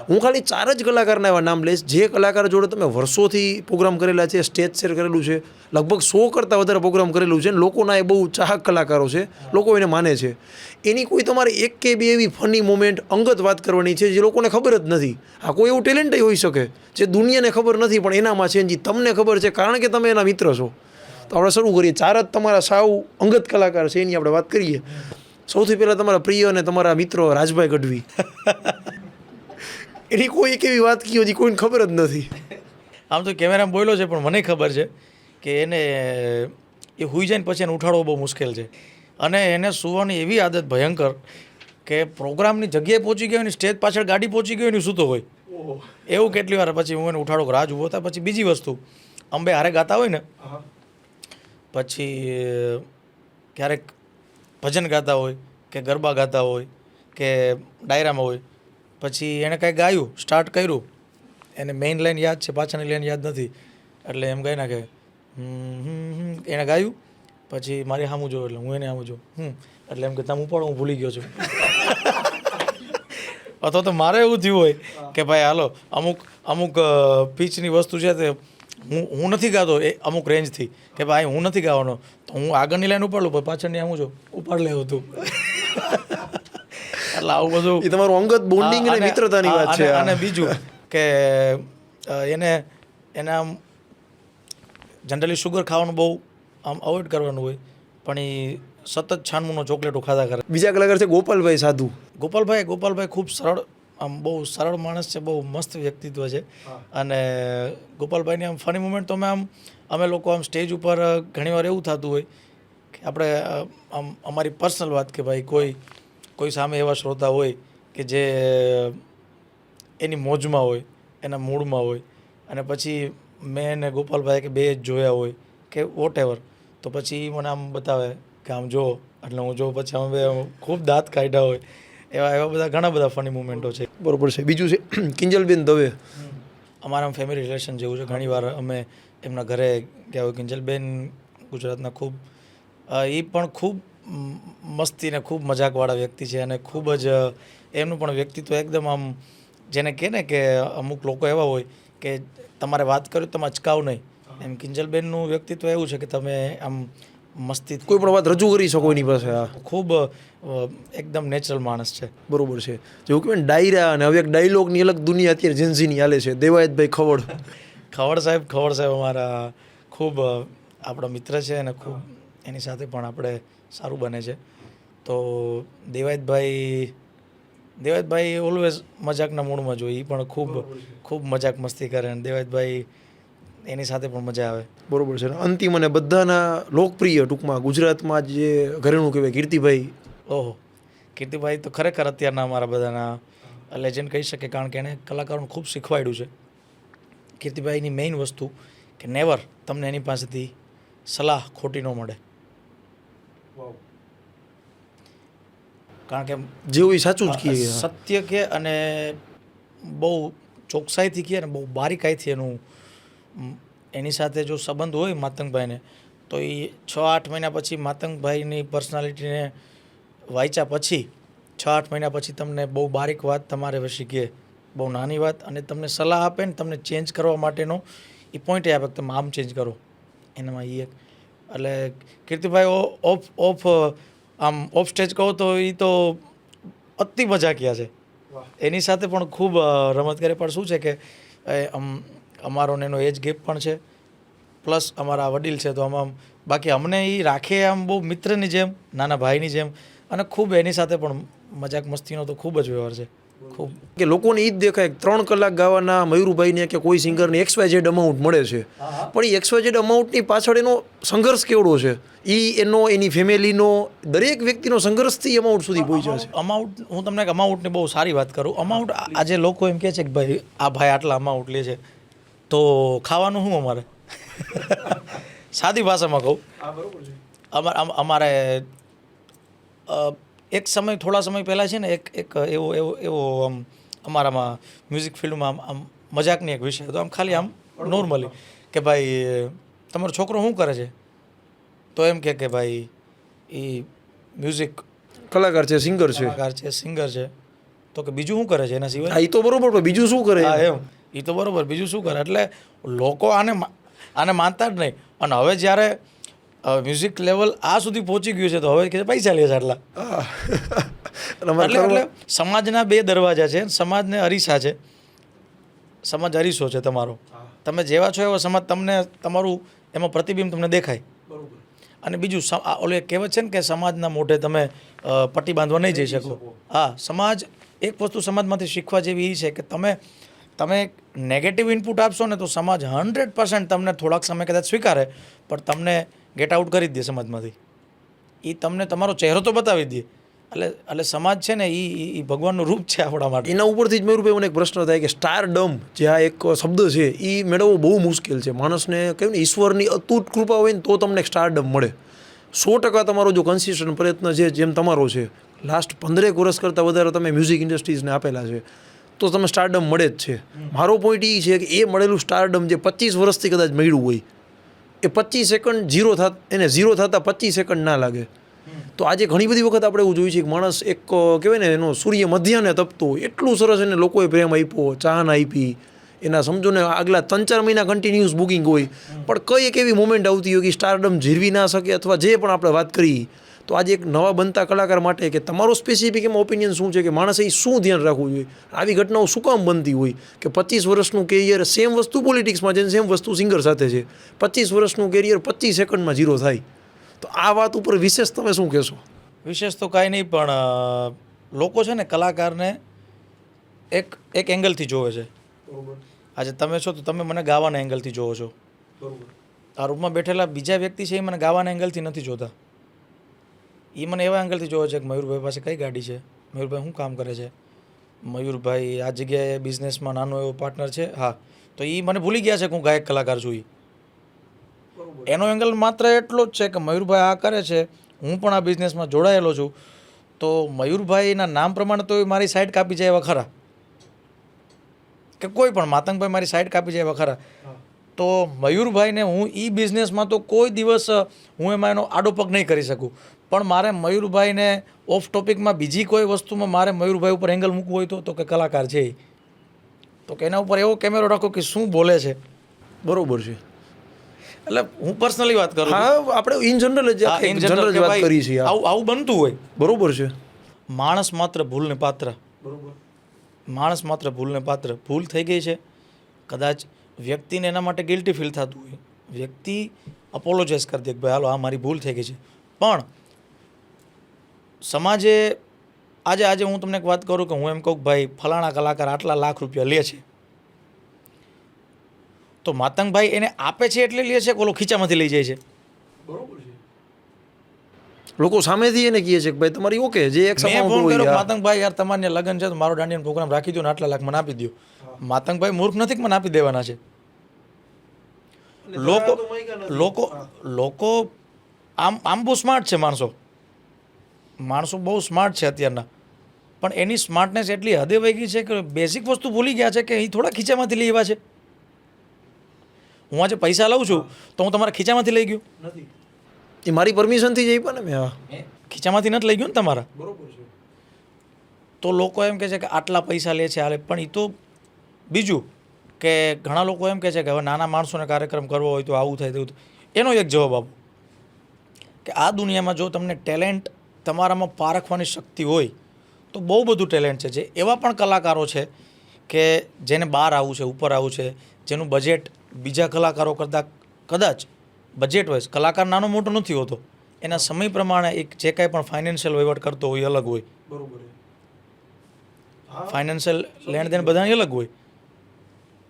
હું ખાલી 4 જ કલાકારના એવા નામ લઈશ જે કલાકાર જોડે તમે વર્ષોથી પ્રોગ્રામ કરેલા છે, સ્ટેજ શેર કરેલું છે, લગભગ 100 કરતાં વધારે પ્રોગ્રામ કરેલું છે, લોકોના એ બહુ ચાહક કલાકારો છે, લોકો એને માને છે. એની કોઈ તમારે એક કે બે એવી ફની મોમેન્ટ, અંગત વાત કરવાની છે જે લોકોને ખબર જ નથી. આ કોઈ એવું ટેલેન્ટ હોઈ શકે જે દુનિયાને ખબર નથી પણ એનામાં છે, જે તમને ખબર છે કારણ કે તમે એના મિત્ર છો. તો આપણે શરૂ કરીએ. 4 જ તમારા સાવ અંગત કલાકાર છે, એની આપણે વાત કરીએ. સૌથી પહેલાં તમારા પ્રિય અને તમારા મિત્રો રાજભાઈ ગઢવી. એની કોઈ એક એવી વાત કયો જે કોઈને ખબર જ નથી. આમ તો કેમેરામાં બોલ્યો છે પણ મને ખબર છે કે એને એ હુઈ જાય ને પછી એને ઉઠાડવો બહુ મુશ્કેલ છે. અને એને સૂવાની એવી આદત ભયંકર કે પ્રોગ્રામની જગ્યાએ પહોંચી ગયો ને સ્ટેજ પાછળ ગાડી પહોંચી ગયો ને સૂતો હોય એવું કેટલી વાર. પછી હું એને ઉઠાડો, રાજ ઊભો થાય. પછી બીજી વસ્તુ, અંબે હારે ગાતા હોય ને, પછી ક્યારેક ભજન ગાતા હોય કે ગરબા ગાતા હોય કે ડાયરામાં હોય, પછી એણે કાંઈ ગાયું, સ્ટાર્ટ કર્યું, એને મેઇન લાઈન યાદ છે, પાછળની લાઈન યાદ નથી, એટલે એમ ગાઈ નાખે એણે ગાયું, પછી મારી સામું જોઉં એટલે હું એને સામું જોઉં, એટલે એમ કે તમે ઉપાડો, હું ભૂલી ગયો છું. અથવા તો મારે એવું થયું હોય કે ભાઈ હાલો અમુક પીચની વસ્તુ છે તે હું નથી ગાતો એ અમુક રેન્જથી, કે ભાઈ હું નથી ગાવાનો, તો હું આગળની લાઈન ઉપાડ લઉં, પણ પાછળની આમ જો ઉપાડ લેવું હતું. એટલે આવું બધું એ તમારું અંગત બોન્ડિંગ અને મિત્રતાની વાત છે. અને બીજું કે એને આમ જનરલી શુગર ખાવાનું બહુ આમ અવોઇડ કરવાનું હોય, પણ એ સતત છાનમુનો ચોકલેટો ખાધા કરે. બીજા કલાકાર છે ગોપાલભાઈ સાધુ. ગોપાલભાઈ ખૂબ સરળ, આમ બહુ સરળ માણસ છે, બહુ મસ્ત વ્યક્તિત્વ છે. અને ગોપાલભાઈની આમ ફની મુમેન્ટ તો અમે લોકો આમ સ્ટેજ ઉપર ઘણીવાર એવું થતું હોય કે આપણે આમ અમારી પર્સનલ વાત કે ભાઈ કોઈ સામે એવા શ્રોતા હોય કે જે એની મોજમાં હોય, એના મૂડમાં હોય, અને પછી મેં ને ગોપાલભાઈ કે બે જ જોયા હોય કે વોટ એવર, તો પછી મને આમ બતાવે કે આમ જો, એટલે હું જો, પછી અમે ખૂબ દાંત કાઢ્યા હોય. એવા બધા ઘણા બધા ફની મુમેન્ટો છે. બરોબર છે. બીજું છે કિંજલબેન દવે. અમારા ફેમિલી રિલેશન જેવું છે. ઘણીવાર અમે એમના ઘરે ગયા હોય. કિંજલબેન ગુજરાતના ખૂબ, એ પણ ખૂબ મસ્તી ને ખૂબ મજાકવાળા વ્યક્તિ છે અને ખૂબ જ એમનું પણ વ્યક્તિત્વ એકદમ આમ જેને કહે ને કે અમુક લોકો એવા હોય કે તમારે વાત કર્યું તમે અચકાવ નહીં, એમ કિંજલબેનનું વ્યક્તિત્વ એવું છે કે તમે આમ મસ્તી કોઈ પણ વાત રજૂ કરી શકો એની પાસે. હા, ખૂબ એકદમ નેચરલ માણસ છે. બરોબર છે. જેવું કહેવાય ને ડાયરા, અને હવે એક ડાયલોગની અલગ દુનિયા અત્યારે જેન્ઝીની હાલે છે. દેવાયતભાઈ ખવડ. ખવડ સાહેબ અમારા ખૂબ આપણા મિત્ર છે અને ખૂબ એની સાથે પણ આપણે સારું બને છે. તો દેવાયતભાઈ ઓલવેઝ મજાકના મૂડમાં જોઈએ, એ પણ ખૂબ મજાક મસ્તી કરે અને દેવાયતભાઈ એની સાથે પણ મજા આવે. બરોબર છે. અંતિમ અને બધાના લોકપ્રિય ટૂંકમાં ગુજરાતમાં જે ઘરેણું કહેવાય કીર્તિભાઈ. ઓહો, કીર્તિભાઈ તો ખરેખર અત્યારના અમારા બધાના લેજન્ડ કહી શકે, કારણ કે એણે કલાકારોને ખૂબ શીખવાડ્યું છે. કીર્તિભાઈની મેઇન વસ્તુ કે નેવર તમને એની પાસેથી સલાહ ખોટી ન મળે, કારણ કે જેવું એ સાચું જ કહે. સત્ય કે અને બહુ ચોકસાઈથી કહે ને બહુ બારીકાઈથી એની સાથે જો સંબંધ હોય માતંગભાઈને, તો એ 6-8 મહિના પછી માતંગભાઈની પર્સનાલિટીને વાંચ્યા પછી 6-8 મહિના પછી તમને બહુ બારીક વાત તમારે વશી કહે, બહુ નાની વાત, અને તમને સલાહ આપે ને તમને ચેન્જ કરવા માટેનો એ પોઈન્ટ આપે કે તમે આમ ચેન્જ કરો. એનામાં એ એક એટલે કીર્તિભાઈ ઓફ સ્ટેજ કહો તો એ તો અતિ મજાકિયા છે. એની સાથે પણ ખૂબ રમત કરે. પણ શું છે કે અમારો એનો એજ ગેપ પણ છે, પ્લસ અમારા વડીલ છે, તો આમાં બાકી અમને એ રાખે આમ બહુ મિત્રની જેમ, નાના ભાઈની જેમ, અને ખૂબ એની સાથે પણ મજાક મસ્તીનો તો ખૂબ જ વ્યવહાર છે. ખૂબ કે લોકોને એ જ દેખાય 3 કલાક ગાવાના મયુરભાઈને કે કોઈ સિંગરને XYZ અમાઉન્ટ મળે છે, પણ એ XYZ અમાઉન્ટની પાછળ એનો સંઘર્ષ કેવડો છે, એની ફેમિલીનો, દરેક વ્યક્તિનો સંઘર્ષથી અમાઉન્ટ સુધી પહોંચ્યા છે. અમાઉન્ટ, હું તમને એક અમાઉન્ટની બહુ સારી વાત કરું. અમાઉન્ટ આજે લોકો એમ કહે છે કે ભાઈ આ ભાઈ આટલા અમાઉન્ટ લે છે, તો ખાવાનું શું અમારે? સાદી ભાષામાં કહું, અમારે એક સમય, થોડા સમય પહેલાં છે ને એક એવો અમારામાં મ્યુઝિક ફિલ્ડમાં આમ મજાકની એક વિષય હતો, આમ ખાલી આમ નોર્મલી કે ભાઈ તમારો છોકરો શું કરે છે? તો એમ કે ભાઈ એ મ્યુઝિક કલાકાર છે, સિંગર છે. તો કે બીજું શું કરે છે એના સિવાય? એ તો બરોબર, પણ બીજું શું કરે? હા એમ, એ તો બરોબર, બીજું શું કરે? એટલે લોકો આને માનતા જ નહીં. અને હવે જ્યારે મ્યુઝિક લેવલ આ સુધી પહોંચી ગયું છે, તો હવે કે પૈસા લે છે આટલા. એટલે સમાજના 2 દરવાજા છે, સમાજને અરીસા છે. સમાજ અરીસો છે તમારો, તમે જેવા છો એવા સમાજ તમને તમારું એમાં પ્રતિબિંબ તમને દેખાય. અને બીજું ઓલું એક કહેવત છે ને કે સમાજના મોઢે તમે પટ્ટી બાંધવા નહીં જઈ શકો. હા, સમાજ એક વસ્તુ સમાજમાંથી શીખવા જેવી એ છે કે તમે નેગેટિવ ઇનપુટ આપશો ને તો સમાજ 100% તમને થોડાક સમય કદાચ સ્વીકારે, પણ તમને ગેટ આઉટ કરી જ દે સમાજમાંથી. એ તમને તમારો ચહેરો તો બતાવી દે. એટલે સમાજ છે ને એ ભગવાનનું રૂપ છે આપણા માટે. એના ઉપરથી જ મયુરભાઈ મને એક પ્રશ્ન થાય કે સ્ટારડમ જે આ એક શબ્દ છે એ મેળવવો બહુ મુશ્કેલ છે. માણસને કહ્યું ને ઈશ્વરની અતૂટ કૃપા હોય ને તો તમને સ્ટારડમ મળે. 100% તમારો જો કન્સિસ્ટન્ટ પ્રયત્ન છે, જેમ તમારો છે, લાસ્ટ 15 વર્ષ કરતાં વધારે તમે મ્યુઝિક ઇન્ડસ્ટ્રીઝને આપેલા છે, તો તમે સ્ટારડમ મળે જ છે. મારો પોઈન્ટ એ છે કે એ મળેલું સ્ટારડમ જે 25 વર્ષથી કદાચ મળ્યું હોય, એ 25 સેકન્ડ ઝીરો થતાં 25 સેકન્ડ ના લાગે. તો આજે ઘણી બધી વખત આપણે એવું જોયું છે કે માણસ એક કહેવાય ને એનો સૂર્ય મધ્યાહને તપતો હોય, એટલું સરસ એને લોકોએ પ્રેમ આપ્યો, ચાહન આપી, એના સમજો ને આગલા 3-4 મહિના કન્ટિન્યુઅસ બુકિંગ હોય, પણ કઈ એક એવી મોમેન્ટ આવતી હોય કે સ્ટારડમ જીરવી ના શકે, અથવા જે પણ આપણે વાત કરી. તો આજે એક નવા બનતા કલાકાર માટે કે તમારો સ્પેસિફિક એમાં ઓપિનિયન શું છે કે માણસે એ શું ધ્યાન રાખવું જોઈએ? આવી ઘટનાઓ શું કામ બનતી હોય કે 25 વર્ષનું કેરિયર, સેમ વસ્તુ પોલિટિક્સમાં છે, સેમ વસ્તુ સિંગર સાથે છે, 25 વર્ષનું કેરિયર 25 સેકન્ડમાં ઝીરો થાય. તો આ વાત ઉપર વિશેષ તમે શું કહેશો? વિશેષ તો કાંઈ નહીં, પણ લોકો છે ને કલાકારને એક એંગલથી જોવે છે. આજે તમે છો તો તમે મને ગાવાના એંગલથી જોવો છો. આ રૂમમાં બેઠેલા બીજા વ્યક્તિ છે એ મને ગાવાના એંગલથી નથી જોતા. એ મને એવા એંગલથી જોવે છે કે મયુરભાઈ પાસે કઈ ગાડી છે, મયુરભાઈ શું કામ કરે છે, મયુરભાઈ આ જગ્યાએ બિઝનેસમાં નાનો એવો પાર્ટનર છે. હા, તો એ મને ભૂલી ગયા છે કે હું ગાયક કલાકાર છું. એનો એંગલ માત્ર એટલો જ છે કે મયુરભાઈ આ કરે છે, હું પણ આ બિઝનેસમાં જોડાયેલો છું, તો મયુરભાઈના નામ પ્રમાણે તો મારી સાઈડ કાપી જાય એવા ખરા, કે કોઈ પણ માતંગભાઈ મારી સાઈડ કાપી જાય એવા ખરા. તો મયુરભાઈને હું બિઝનેસમાં તો કોઈ દિવસ હું એમાં એનો આડો પગ નહીં કરી શકું, પણ મારે મયુરભાઈને ઓફ ટોપિકમાં બીજી કોઈ વસ્તુમાં મારે મયુરભાઈ ઉપર એંગલ મૂકવું હોય તો કે કલાકાર છે એ, તો કે એના ઉપર એવો કેમેરો રાખો કે શું બોલે છે. બરોબર છે. એટલે હું પર્સનલી વાત કરું છું. હા, આપણે ઇન જનરલ જ હા, in general જનરલ કે જ વાત ભાઈ કરી છે. આવું બનતું હોય. બરોબર છે. માણસ માત્ર ભૂલને પાત્ર. બરોબર. માણસ માત્ર ભૂલને પાત્ર. ભૂલ થઈ ગઈ છે, કદાચ વ્યક્તિને એના માટે ગિલ્ટી ફીલ થતું હોય, વ્યક્તિ અપોલોજાઇઝ કરી દે કે ભાઈ હાલો આ મારી ભૂલ થઈ ગઈ છે. પણ સમાજે આજે હું તમને એક વાત કરું કે હું એમ કહું કે ભાઈ ફલાણા કલાકાર આટલા લાખ રૂપિયા લે છે, તો માતંગભાઈ એને આપે છે એટલે લે છે કે ઓલો ખીચામાંથી લઈ જાય છે? બરોબર છે. લોકો સામેથી એને કહે છે કે ભાઈ તમારી ઓકે જે એક મેં સમાઉન્ટ ફોન હોય કર્યો યાર. માતંગભાઈ યાર તમારે લગ્ન છે તો મારો દાંડિયાનો પ્રોગ્રામ રાખી દો ને આટલા લાખ મને આપી દો. માતંગભાઈ મૂર્ખ નથી કે મને આપી દેવાના છે. લોકો આમ બહુ સ્માર્ટ છે. માણસો બહુ સ્માર્ટ છે અત્યારના, પણ એની સ્માર્ટનેસ એટલી હદે વહી ગઈ છે કે બેઝિક વસ્તુ ભૂલી ગયા છે કે એ થોડા ખીચામાંથી લઈ આવ્યા છે. હું આજે પૈસા લઉં છું તો હું તમારા ખીચામાંથી લઈ ગયો નથી, એ મારી પરમિશનથી જ આપ્યા ને મેં. હા, ખીચામાંથી નથી લઈ ગયો ને તમારા. બરોબર છે. તો લોકો એમ કહે છે કે આટલા પૈસા લે છે હાલે, પણ એ તો બીજું કે ઘણા લોકો એમ કહે છે કે હવે નાના માણસોને કાર્યક્રમ કરવો હોય તો આવું થાય તેવું થાય. એનો એક જવાબ આપો કે આ દુનિયામાં જો તમને ટેલેન્ટ તમારામાં પારખવાની શક્તિ હોય તો બહુ બધું ટેલેન્ટ છે. જે એવા પણ કલાકારો છે કે જેને બહાર આવવું છે, ઉપર આવવું છે, જેનું બજેટ બીજા કલાકારો કરતાં કદાચ બજેટ હોય. કલાકાર નાનો મોટો નથી હોતો, એના સમય પ્રમાણે એક જે કાંઈ પણ ફાઇનાન્શિયલ વહીવટ કરતો હોય એ અલગ હોય. બરોબર. ફાઇનાન્શિયલ લેણદેણ બધાની અલગ હોય.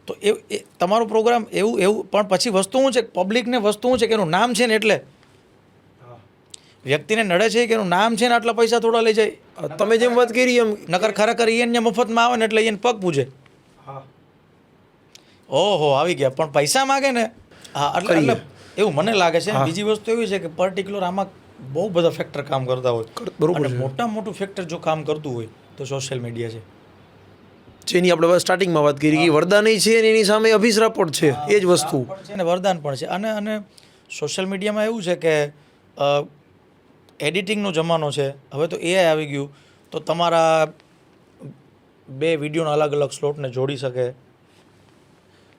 તો એ તમારો પ્રોગ્રામ એવું પણ પછી વસ્તુ શું છે, પબ્લિકને વસ્તુ શું છે કે એનું નામ છે ને એટલે વ્યક્તિને નડે છે કે એનું નામ છે ને આટલા પૈસા થોડા લઈ જાય. તમે જેમ વાત કરી એમ નકર ખરેખર એને મફતમાં આવે ને એટલે એને પગ પૂજે. ઓહો આવી ગયા, પણ પૈસા માગે ને. હા, એટલે એવું મને લાગે છે. બીજી વસ્તુ એવી છે કે પર્ટિક્યુલર આમાં બહુ બધા ફેક્ટર કામ કરતા હોય. બરોબર. અને મોટા મોટું ફેક્ટર જો કામ કરતું હોય તો સોશિયલ મીડિયા છે. જેની આપણે સ્ટાર્ટિંગમાં વાત કરી કે વરદાન છે અને એની સામે અભિશ્રાપ પણ છે. એ જ વસ્તુ છે ને વરદાન પણ છે. અને સોશિયલ મીડિયામાં એવું છે કે એડિટિંગનો જમાનો છે. હવે તો એઆઈ આવી ગયું તો તમારા બે વિડીયોના અલગ અલગ સ્લોટને જોડી શકે.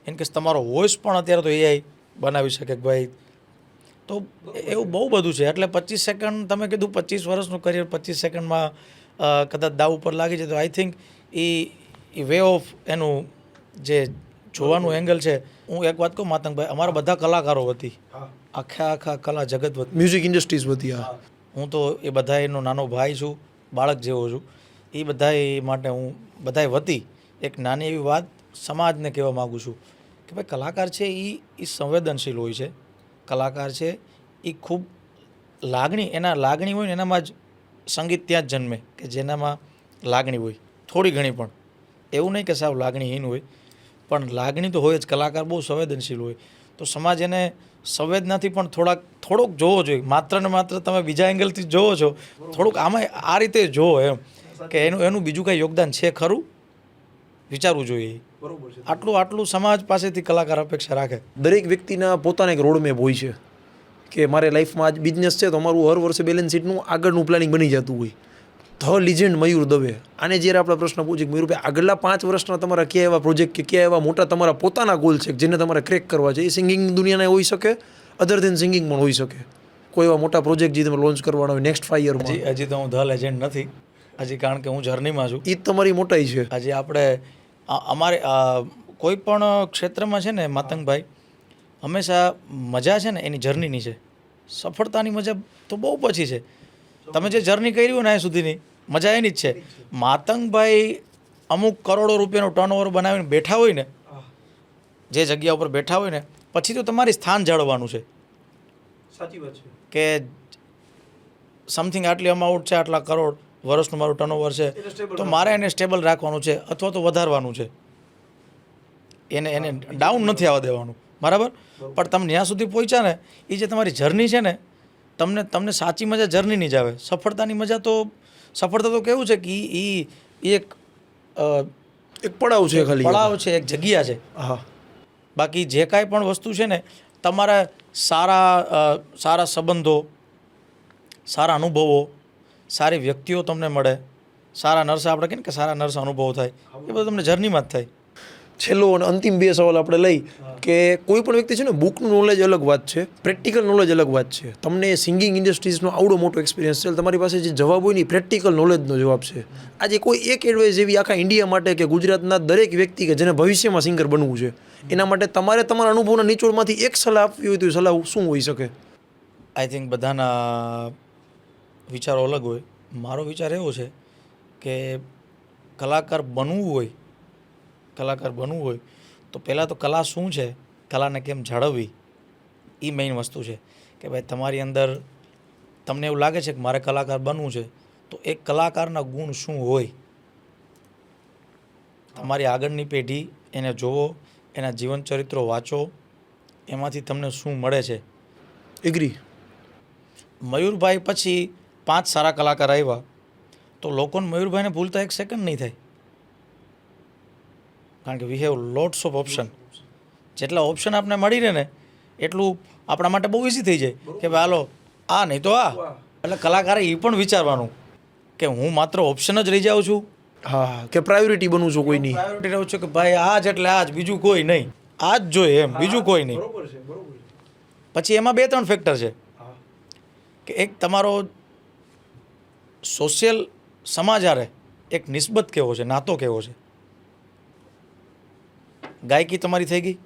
ઇન કેસ તમારો વોઇસ પણ અત્યારે તો એઆઈ બનાવી શકે કે ભાઈ. તો એવું બહુ બધું છે. એટલે 25 સેકન્ડ તમે કીધું 25 વર્ષનું કરિયર 25 સેકન્ડમાં કદાચ દાવ ઉપર લાગી જાય તો I think A way of એનું જે જોવાનું એંગલ છે. હું એક વાત કહું માતંગભાઈ, અમારા બધા કલાકારો વતી આખા કલા જગત વતી, મ્યુઝિક ઇન્ડસ્ટ્રીઝ વધી. હું તો એ બધા એનો નાનો ભાઈ છું, બાળક જેવો છું. એ બધા માટે હું બધાય વતી એક નાની એવી વાત સમાજને કહેવા માગું છું કે ભાઈ કલાકાર છે એ સંવેદનશીલ હોય છે. કલાકાર છે એ ખૂબ લાગણી હોય ને એનામાં જ સંગીત ત્યાં જ જન્મે કે જેનામાં લાગણી હોય થોડી ઘણી, પણ એવું નહીં કે સાવ લાગણીહીન હોય, પણ લાગણી તો હોય જ. કલાકાર બહુ સંવેદનશીલ હોય. તો સમાજ એને સંવેદનાથી પણ થોડોક જોવો જોઈએ. માત્ર ને માત્ર તમે બીજા એંગલથી જોવો છો, થોડુંક આમાં આ રીતે જોવો એમ કે એનું બીજું કાંઈ યોગદાન છે ખરું, વિચારવું જોઈએ. બરોબર છે. આટલું સમાજ પાસેથી કલાકાર અપેક્ષા રાખે. દરેક વ્યક્તિના પોતાના એક રોડમેપ હોય છે કે મારે લાઈફમાં આજ બિઝનેસ છે તો અમારું હર વર્ષે બેલેન્સ શીટનું આગળનું પ્લાનિંગ બની જતું હોય. ધ લિજેન્ડ મયુર દવે, આને જ્યારે આપણે પ્રશ્ન પૂછીએ કે મયુરભાઈ આગળના 5 વર્ષના તમારા કયા એવા પ્રોજેક્ટ કે કયા એવા મોટા તમારા પોતાના ગોલ છે જેને તમારે ક્રેક કરવા છે? એ સિંગિંગ દુનિયાના હોઈ શકે, અધર ધેન સિંગિંગ પણ હોઈ શકે. કોઈ એવા મોટા પ્રોજેક્ટ જે તમે લોન્ચ કરવાના હોય નેક્સ્ટ 5 યરમાં? હજી તો હું ધ લેજેન્ડ નથી હજી, કારણ કે હું જર્નીમાં છું. એ જ તમારી મોટાઈ છે. આજે આપણે અમારે કોઈ પણ ક્ષેત્રમાં છે ને માતંગભાઈ, હંમેશા મજા છે ને એની જર્નીની છે. સફળતાની મજા તો બહુ પછી છે. તમે જે જર્ની કરી હોય ને આ સુધીની મજા એની જ છે. માતંગભાઈ અમુક કરોડો રૂપિયાનું ટર્નઓવર બનાવીને બેઠા હોય ને, જે જગ્યા ઉપર બેઠા હોય ને, પછી તો તમારી સ્થાન જાળવવાનું છે. સાચી વાત છે કે સમથિંગ આટલી અમાઉન્ટ છે, આટલા કરોડ વર્ષનું મારું ટર્નઓવર છે, તો મારે એને સ્ટેબલ રાખવાનું છે અથવા તો વધારવાનું છે. એને ડાઉન નથી આવવા દેવાનું, બરાબર? પણ તમે જ્યાં સુધી પહોંચ્યા ને એ જે તમારી જર્ની છે ને, તમને સાચી મજા જર્નીની જ આવે. સફળતાની મજા તો સફળતા તો કેવું છે કે એ એક પડાવ છે, ખાલી પડાવ છે, એક જગ્યા છે. હા, બાકી જે કાંઈ પણ વસ્તુ છે ને, તમારા સારા સંબંધો, સારા અનુભવો, સારી વ્યક્તિઓ તમને મળે, સારા નર્સ આપણે કહીએ ને કે સારા નર્સ અનુભવો થાય, એ બધું તમને જર્નીમાં જ થાય. છેલ્લો અને અંતિમ 2 સવાલ આપણે લઈ કે કોઈ પણ વ્યક્તિ છે ને બુકનું નોલેજ અલગ વાત છે, પ્રેક્ટિકલ નોલેજ અલગ વાત છે. તમને સિંગિંગ ઇન્ડસ્ટ્રીઝનો આવડો મોટો એક્સપિરિયન્સ છે, તમારી પાસે જે જવાબ હોય ને પ્રેક્ટિકલ નોલેજનો જવાબ છે. આજે કોઈ એક એડવાઇસ એવી આખા ઇન્ડિયા માટે કે ગુજરાતના દરેક વ્યક્તિ કે જેને ભવિષ્યમાં સિંગર બનવું છે એના માટે તમારે તમારા અનુભવના નિચોડમાંથી એક સલાહ આપવી હોય તો એ સલાહ શું હોઈ શકે? આઈ થિંક બધાના વિચારો અલગ હોય. મારો વિચાર એવો છે કે કલાકાર બનવું હોય તો પહેલાં તો કલા શું છે, કલાને કેમ જાળવવી, એ મેઇન વસ્તુ છે. કે ભાઈ તમારી અંદર તમને એવું લાગે છે કે મારે કલાકાર બનવું છે, તો એક કલાકારના ગુણ શું હોય, તમારી આગળની પેઢી એને જોવો, એના જીવન ચરિત્રો વાંચો, એમાંથી તમને શું મળે છે. એગ્રી. મયુરભાઈ પછી 5 સારા કલાકાર આવ્યા તો લોકોને મયુરભાઈને ભૂલતા 1 સેકન્ડ નહીં થાય, કારણ કે we have lots of option. જેટલા ઓપ્શન આપણે મળી રહે ને એટલું આપણા માટે બહુ ઇઝી થઈ જાય કે ભાઈ હાલો આ નહીં તો આ. એટલે કલાકારે એ પણ વિચારવાનું કે હું માત્ર ઓપ્શન જ રહી જાઉં છું, હા, કે પ્રાયોરિટી બનવું છું કોઈની. પ્રાયોરિટી રહું છું કે ભાઈ આ જ એટલે આ જ, બીજું કોઈ નહીં, આ જ જોઈએ એમ, બીજું કોઈ નહીં. પછી એમાં 2-3 ફેક્ટર છે કે એક તમારો સોશિયલ સમાજ હારે એક નિસ્બત કેવો છે, નાતો કેવો છે. ગાયકી તમારી થઈ ગઈ,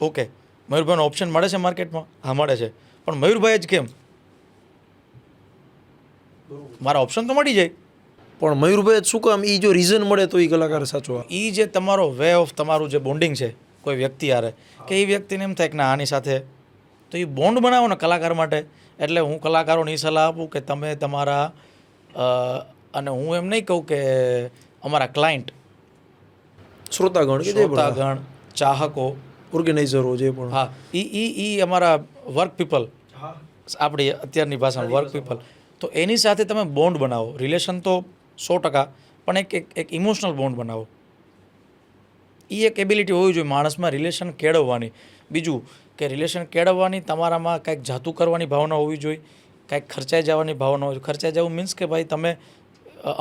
ઓકે, મયુરભાઈનો ઓપ્શન મળે છે માર્કેટમાં, હા મળે છે, પણ મયુરભાઈ જ કેમ? મારા ઓપ્શન તો મળી જાય, પણ મયુરભાઈ શું કામ? એ જો રીઝન મળે તો એ કલાકાર સાચો. એ જે તમારો વે ઓફ તમારું જે બોન્ડિંગ છે કોઈ વ્યક્તિ હારે, કે એ વ્યક્તિને એમ થાય કે ના આની સાથે, તો એ બોન્ડ બનાવો ને કલાકાર માટે. એટલે હું કલાકારોને એ સલાહ આપું કે તમે તમારા અને હું એમ નહીં કહું કે અમારા ક્લાયન્ટ, શ્રોતાગણ, ચાહકો, ઓર્ગેનાઇઝરો જે પણ, હા, ઈ અમારા વર્ક પીપલ, આપણી અત્યારની ભાષામાં વર્ક પીપલ, તો એની સાથે તમે બોન્ડ બનાવો. રિલેશન તો 100%, પણ એક ઇમોશનલ બોન્ડ બનાવો. એ એક એબિલિટી હોવી જોઈએ માણસમાં, રિલેશન કેળવવાની. બીજું કે રિલેશન કેળવવાની તમારામાં કંઈક જાતું કરવાની ભાવના હોવી જોઈએ, કંઈક ખર્ચાઈ જવાની ભાવના હોય. ખર્ચાઈ જવું મીન્સ કે ભાઈ તમે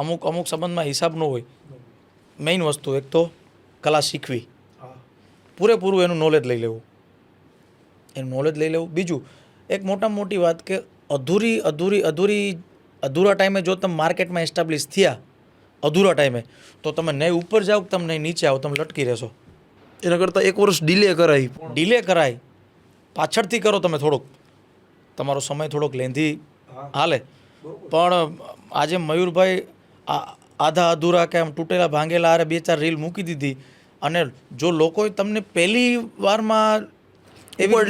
અમુક સંબંધમાં હિસાબ ન હોય. મેઇન વસ્તુ એક તો કલા શીખવી, પૂરેપૂરું એનું નોલેજ લઈ લેવું. બીજું એક મોટામાં મોટી વાત કે અધૂરા ટાઈમે જો તમે માર્કેટમાં એસ્ટાબ્લિશ થયા અધૂરા ટાઈમે, તો તમે નહીં ઉપર જાઓ કે તમે નહીં નીચે આવો, તમે લટકી રહેશો. એના કરતાં 1 વર્ષ ડિલે કરાય, પાછળથી કરો તમે, થોડોક તમારો સમય થોડોક લેન્ધી હાલે. પણ આજે મયુરભાઈ આધા અધૂરા કે આમ તૂટેલા ભાંગેલા આરે 2-4 રીલ મૂકી દીધી, અને જો લોકોએ તમને પહેલી વારમાં ઉપાડ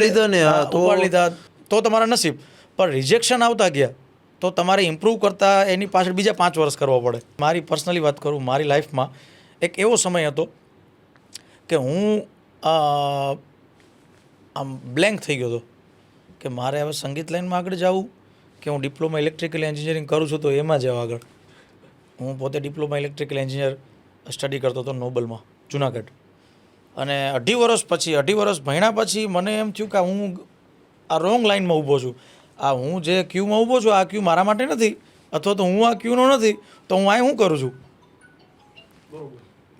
લીધા તો તમારા નસીબ, પણ રિજેક્શન આવતા ગયા તો તમારે ઇમ્પ્રૂવ કરતાં એની પાછળ બીજા 5 વર્ષ કરવા પડે. મારી પર્સનલી વાત કરું, મારી લાઈફમાં એક એવો સમય હતો કે હું આમ બ્લેન્ક થઈ ગયો હતો કે મારે હવે સંગીત લાઈનમાં આગળ જવું કે હું ડિપ્લોમા ઇલેક્ટ્રિકલ એન્જિનિયરિંગ કરું છું તો એમાં જાઉં આગળ. હું પોતે ડિપ્લોમા ઇલેક્ટ્રિકલ એન્જિનિયર સ્ટડી કરતો હતો નોબલમાં જુનાગઢ, અને 2.5 વર્ષ ભણ્યા પછી મને એમ થયું કે હું આ રોંગ લાઇનમાં ઊભો છું. આ હું જે ક્યુમાં ઊભો છું આ ક્યુ મારા માટે નથી, અથવા તો હું આ ક્યુનો નથી, તો હું આ શું કરું છું?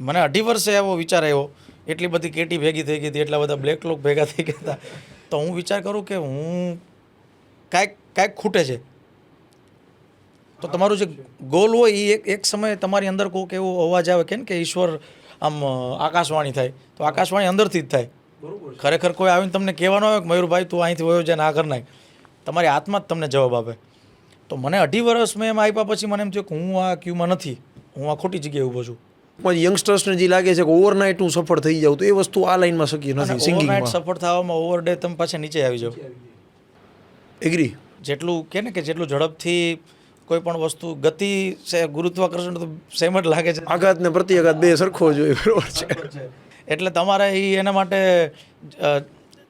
મને 2.5 વર્ષે એવો વિચાર આવ્યો. એટલી બધી કેટી ભેગી થઈ ગઈ હતી, એટલા બધા બ્લેક લોક ભેગા થઈ ગયા હતા, તો હું વિચાર કરું કે હું કાંઈક ખૂટે છે. તો તમારું જે ગોલ હોય એ એક સમયે તમારી અંદર કોઈક એવો અવાજ આવે કે ઈશ્વર આમ આકાશવાણી થાય, તો આકાશવાણી અંદરથી જ થાય. ખરેખર કોઈ આવીને તમને કહેવાનો હોય કે મયુરભાઈ તું અહીંથી વયો જાય ને આ કર નાખ, તમારી આત્મા જ તમને જવાબ આપે. તો મને 2.5 વર્ષ મેં એમ આપ્યા પછી મને એમ થયું કે હું આ ક્યુમાં નથી, હું આ ખોટી જગ્યાએ ઊભો છું. પણ યંગસ્ટર્સને જે લાગે છે કે ઓવરનાઇટ હું સફળ થઈ જાઉં, તો એ વસ્તુ આ લાઈનમાં શક્ય નથી. ઓવરનાઇટ સફળ થવામાં ઓવરડે તમે પાછા નીચે આવી જાઓ. એગ્રી. જેટલું કે ને કે જેટલું ઝડપથી કોઈ પણ વસ્તુ ગતિ છે, ગુરુત્વાકર્ષણ તો સેમ જ લાગે છે. આઘાત ને પ્રત્યાઘાત બે સરખો જોઈએ, બરોબર છે. એટલે તમારે એના માટે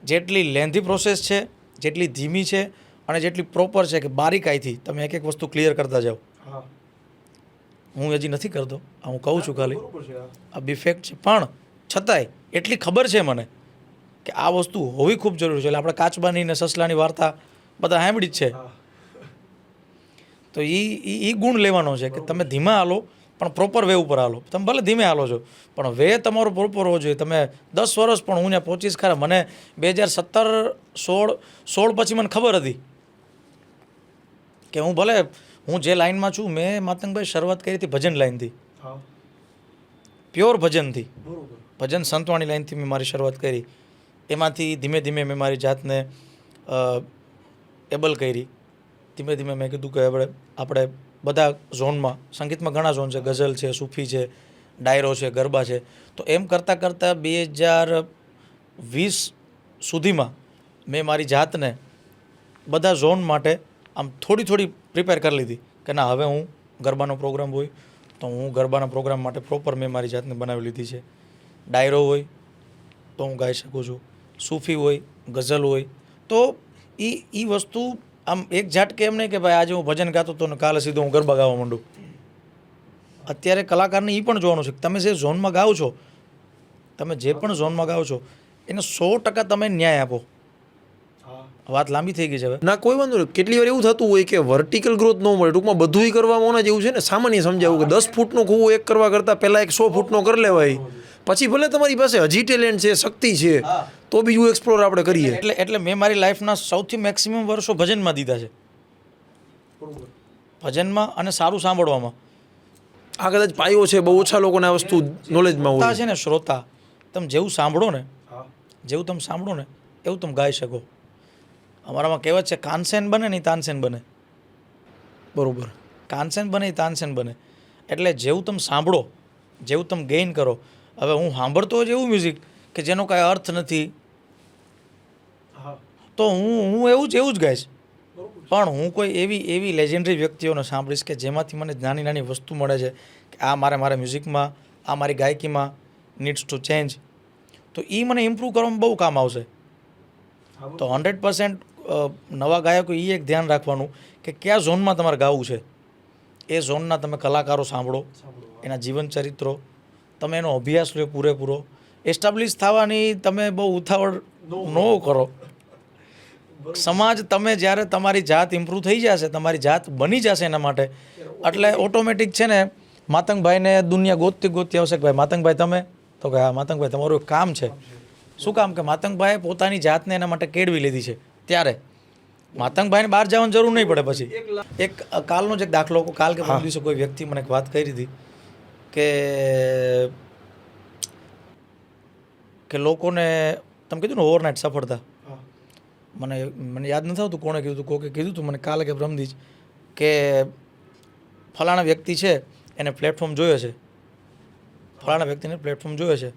જેટલી લેન્ધી પ્રોસેસ છે, જેટલી ધીમી છે, અને જેટલી પ્રોપર છે કે બારીકાઈથી તમે એક વસ્તુ ક્લિયર કરતા જાઓ. હું હજી નથી કરતો, હું કહું છું ખાલી, આ બી ફેક્ટ છે. પણ છતાંય એટલી ખબર છે મને કે આ વસ્તુ હોવી ખૂબ જરૂરી છે. એટલે આપણે કાચબાની ને સસલાની વાર્તા બધા સાંભળી જ છે. તો એ ગુણ લેવાનો છે કે તમે ધીમા હાલો પણ પ્રોપર વે ઉપર હાલો. તમે ભલે ધીમે હાલો છો પણ વે તમારો પ્રોપર હોવો જોઈએ. તમે 10 વર્ષ પણ હું ત્યાં પહોંચીશ ખરા. મને 2017-16 પછી મને ખબર હતી કે હું જે લાઈનમાં છું. મેં માતંગભાઈ શરૂઆત કરી હતી ભજન લાઈનથી, પ્યોર ભજનથી, ભજન સંતવાણી લાઈનથી મેં મારી શરૂઆત કરી. એમાંથી ધીમે ધીમે મેં મારી જાતને એબલ કરી. ધીમે ધીમે મેં કીધું કે આપણે બધા ઝોનમાં, સંગીતમાં ઘણા ઝોન છે, ગઝલ છે, સૂફી છે, ડાયરો છે, ગરબા છે. તો એમ કરતાં કરતાં 2020 સુધીમાં મેં મારી જાતને બધા ઝોન માટે આમ થોડી પ્રિપેર કરી લીધી કે ના હવે હું ગરબાનો પ્રોગ્રામ હોય તો હું ગરબાના પ્રોગ્રામ માટે પ્રોપર મેં મારી જાતને બનાવી લીધી છે. ડાયરો હોય તો હું ગાઈ શકું છું, સૂફી હોય, ગઝલ હોય. તો એ વસ્તુ આમ એક ઝાટકે એમ નહીં કે ભાઈ આજે હું ભજન ગાતો હતો ને કાલે સીધો હું ગરબા ગાવા માંડું. અત્યારે કલાકારને એ પણ જોવાનું છે કે તમે જે ઝોનમાં ગાઓ છો, તમે જે પણ ઝોનમાં ગાઓ છો એને 100% તમે ન્યાય આપો. વાત લાંબી થઈ ગઈ છે હવે. ના કોઈ વાંધો નહીં. કેટલી વાર એવું થતું હોય કે વર્ટિકલ ગ્રોથ ન મળે, ટૂંકમાં બધુંય કરવામાં ઓના જેવું છે ને, સામાન્ય સમજાવું કે 10 ફૂટનો કૂવો એક કરવા કરતાં પહેલાં એક 100 ફૂટનો કરી લેવાય. પછી ભલે તમારી પાસે હજી ટેલેન્ટ છે, શક્તિ છે, તો બીજું એક્સપ્લોર આપણે કરીએ. એટલે મેં મારી લાઈફના સૌથી મેક્સિમમ વર્ષો ભજનમાં દીધા છે, ભજનમાં અને સારું સાંભળવામાં. આ કદાચ પાયો છે, બહુ ઓછા લોકોને આ વસ્તુ નોલેજમાં હોય છે ને. શ્રોતા તમે જેવું સાંભળો ને એવું તમે ગાઈ શકો. અમારામાં કહેવત છે કાનસેન બને નહીં તાનસેન બને. બરોબર. કાનસેન બને તાનસેન બને. એટલે જેવું તમે સાંભળો, જેવું તમે ગેઇન કરો. હવે હું સાંભળતો હોય એવું મ્યુઝિક કે જેનો કાંઈ અર્થ નથી તો હું એવું જ ગાઈશ. પણ હું કોઈ એવી લેજેન્ડરી વ્યક્તિઓને સાંભળીશ કે જેમાંથી મને નાની નાની વસ્તુ મળે છે કે આ મારા મ્યુઝિકમાં, આ મારી ગાયકીમાં નીડ્સ ટુ ચેન્જ. તો એ મને ઇમ્પ્રૂવ કરવામાં બહુ કામ આવશે. તો 100% નવા ગાયકો એ એક ધ્યાન રાખવાનું કે કયા ઝોનમાં તમારે ગાવું છે. એ ઝોનના તમે કલાકારો સાંભળો, એના જીવન ચરિત્રો, તમે એનો અભ્યાસ લો પૂરેપૂરો. એસ્ટાબ્લિશ થવાની તમે બહુ ઉતાવળ ન કરો. સમાજ તમે જ્યારે તમારી જાત ઇમ્પ્રૂવ થઈ જશે, તમારી જાત બની જશે એના માટે, એટલે ઓટોમેટિક છે ને માતંગભાઈને દુનિયા ગોતતી આવશે કે ભાઈ માતંગભાઈ તમે, તો કે હા માતંગભાઈ તમારું એક કામ છે. શું કામ? કે માતંગભાઈએ પોતાની જાતને એના માટે કેળવી લીધી છે. ત્યારે માતંગભાઈને બહાર જવાની જરૂર નહીં પડે. પછી એક કાલનો જ એક દાખલો, કાલ કે પરમ દિવસે કોઈ વ્યક્તિ મને એક વાત કરી હતી કે લોકોને તમે કીધું ને ઓવરનાઇટ સફળતા, મને યાદ નથી આવતું કોણે કીધું હતું, કોકે કીધું હતું મને કાલે કે પરમદી જ કે ફલાણા વ્યક્તિ છે એને પ્લેટફોર્મ જોયો છે, ફલાણા વ્યક્તિને પ્લેટફોર્મ જોયો છે,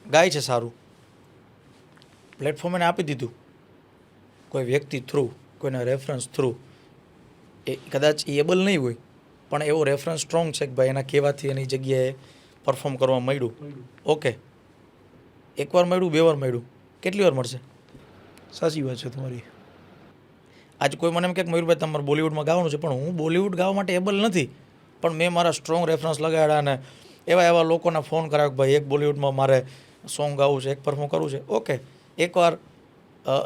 ગાય છે સારું, પ્લેટફોર્મ એને આપી દીધું કોઈ વ્યક્તિ થ્રુ, કોઈના રેફરન્સ થ્રુ. એ કદાચ એબલ નહીં હોય પણ એવો રેફરન્સ સ્ટ્રોંગ છે કે ભાઈ એના કહેવાથી એની જગ્યાએ પરફોર્મ કરવા મળ્યું. ઓકે, એકવાર મળ્યું, 2 વાર મળ્યું, કેટલી વાર મળશે? સાચી વાત છે તમારી. આજે કોઈ મને એમ કહે મયુરભાઈ તમારે બોલિવૂડમાં ગાવાનું છે, પણ હું બોલિવૂડ ગાવા માટે એબલ નથી, પણ મેં મારા સ્ટ્રોંગ રેફરન્સ લગાડ્યા અને એવા લોકોના ફોન કરાવ્યા કે ભાઈ એક બોલિવૂડમાં મારે સોંગ ગાવું છે, એક પરફોર્મ કરવું છે. ઓકે, એકવાર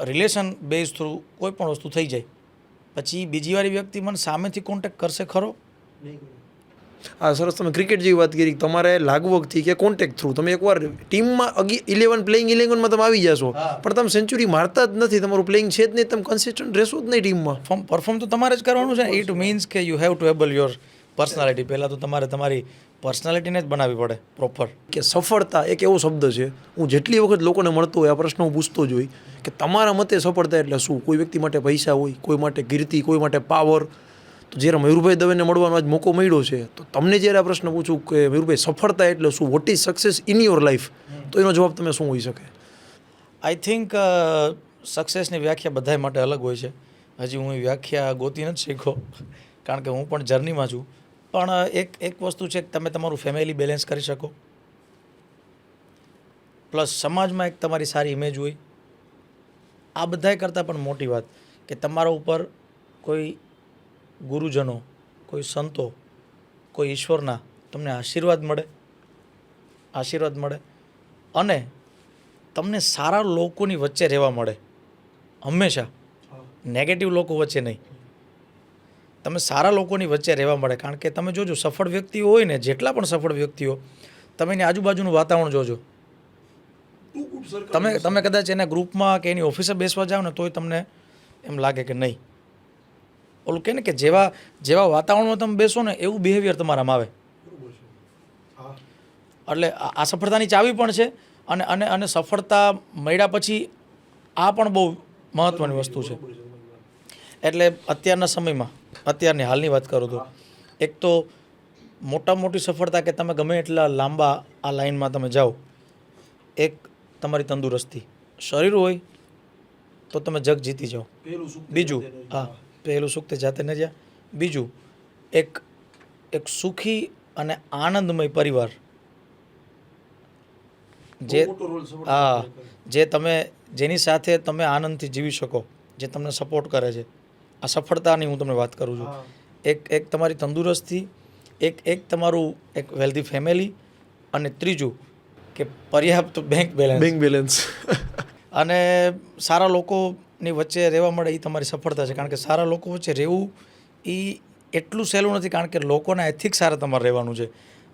રિલેશન બેઝ થ્રુ કોઈ પણ વસ્તુ થઈ જાય પછી બીજી વાળી વ્યક્તિ મને સામેથી કોન્ટેક્ટ કરશે ખરો? હા, સરસ. તમે ક્રિકેટ જેવી વાત કરી, તમારે લાગવગથી કે કોન્ટેક્ટ થ્રુ તમે એકવાર ટીમમાં 11 તમે આવી જશો, પણ તમે સેન્ચુરી મારતા જ નથી, તમારું પ્લેઇંગ છે જ નહીં, તમે કન્સિસ્ટન્ટ રહેશો જ નહીં ટીમમાં. પરફોર્મ તો તમારે જ કરવાનું છે. ઇટ મીન્સ કે you have to able your personality. પહેલાં તો તમારે તમારી પર્સનાલિટીને જ બનાવવી પડે પ્રોપર. કે સફળતા એક એવો શબ્દ છે, હું જેટલી વખત લોકોને મળતો હોય આ પ્રશ્ન હું પૂછતો જ હોય કે તમારા મતે સફળતા એટલે શું? કોઈ વ્યક્તિ માટે પૈસા હોય, કોઈ માટે કીર્તિ, કોઈ માટે પાવર. તો જ્યારે મયુરભાઈ દવેને મળવાનો આજ મોકો મળ્યો છે, તો તમને જ્યારે આ પ્રશ્ન પૂછું કે મયુરભાઈ સફળતા એટલે શું, what is success in your life, તો એનો જવાબ તમે શું હોઈ શકે? આઈ થિંક સક્સેસની વ્યાખ્યા બધા માટે અલગ હોય છે. હજી હું એ વ્યાખ્યા ગોતી નથી શીખો, કારણ કે હું પણ જર્નીમાં છું. પણ એક વસ્તુ છે કે તમે તમારું ફેમિલી બેલેન્સ કરી શકો, પ્લસ સમાજમાં એક તમારી સારી ઇમેજ હોય. આ બધાય કરતાં પણ મોટી વાત કે તમારા ઉપર કોઈ ગુરુજનો, કોઈ સંતો, કોઈ ઈશ્વરના તમને આશીર્વાદ મળે અને તમને સારા લોકોની વચ્ચે રહેવા મળે. હંમેશા નેગેટિવ લોકો વચ્ચે નહીં. તમે સારા લોકોની વચ્ચે રહેવા મળે. કારણ કે તમે જોજો સફળ વ્યક્તિઓ હોય ને, જેટલા પણ સફળ વ્યક્તિઓ, તમે એની આજુબાજુનું વાતાવરણ જોજો. તમે કદાચ એના ગ્રુપમાં કે એની ઓફિસે બેસવા જાઓ ને તોય તમને એમ લાગે કે નહીં, ઓલું કહે ને કે જેવા વાતાવરણમાં તમે બેસો ને એવું બિહેવિયર તમારામાં આવે. એટલે આ સફળતાની ચાવી પણ છે. અને સફળતા મળ્યા પછી આ પણ બહુ મહત્ત્વની વસ્તુ છે. એટલે અત્યારના સમયમાં, અત્યારની હાલની વાત કરું તો, એક તો મોટામાં મોટી સફળતા કે તમે ગમે એટલા લાંબા આ લાઈનમાં તમે જાઓ, એક તમારી તંદુરસ્તી. શરીર હોય તો તમે જગ જીતી જાઓ. બીજું, હા, પહેલું સુખ તે જાતે ન જ્યાં. બીજું, એક સુખી અને આનંદમય પરિવાર, જેની સાથે તમે આનંદથી જીવી શકો, જે તમને સપોર્ટ કરે છે. આ સફળતાની હું તમને વાત કરું છું. એક તમારી તંદુરસ્તી, એક તમારું એક વેલ્ધી ફેમિલી, અને ત્રીજું કે પર્યાપ્ત બેંક બેલેન્સ. અને સારા લોકોની વચ્ચે રહેવા મળે એ તમારી સફળતા છે. કારણ કે સારા લોકો વચ્ચે રહેવું એ એટલું સહેલું નથી. કારણ કે લોકોના એથિક્સ સારા તમારે રહેવાનું છે.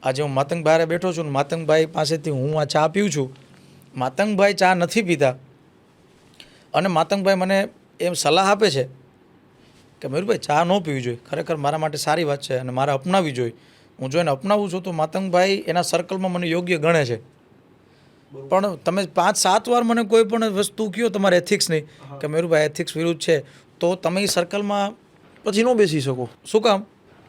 આજે હું માતંગભાઈ બેઠો છું ને માતંગભાઈ પાસેથી હું આ ચા પીઉં છું, માતંગભાઈ ચા નથી પીતા અને માતંગભાઈ મને એમ સલાહ આપે છે કે મયુરભાઈ ચા ન પીવી જોઈએ, ખરેખર મારા માટે સારી વાત છે અને મારે અપનાવવી જોઈએ. હું જો એને અપનાવું છું તો માતંગભાઈ એના સર્કલમાં મને યોગ્ય ગણે છે. પણ તમે 5-7 વાર મને કોઈ પણ વસ્તુ કહો તમારે એથિક્સ નહીં કે મયુરભાઈ એથિક્સ વિરુદ્ધ છે, તો તમે એ સર્કલમાં પછી ન બેસી શકો. શું કામ?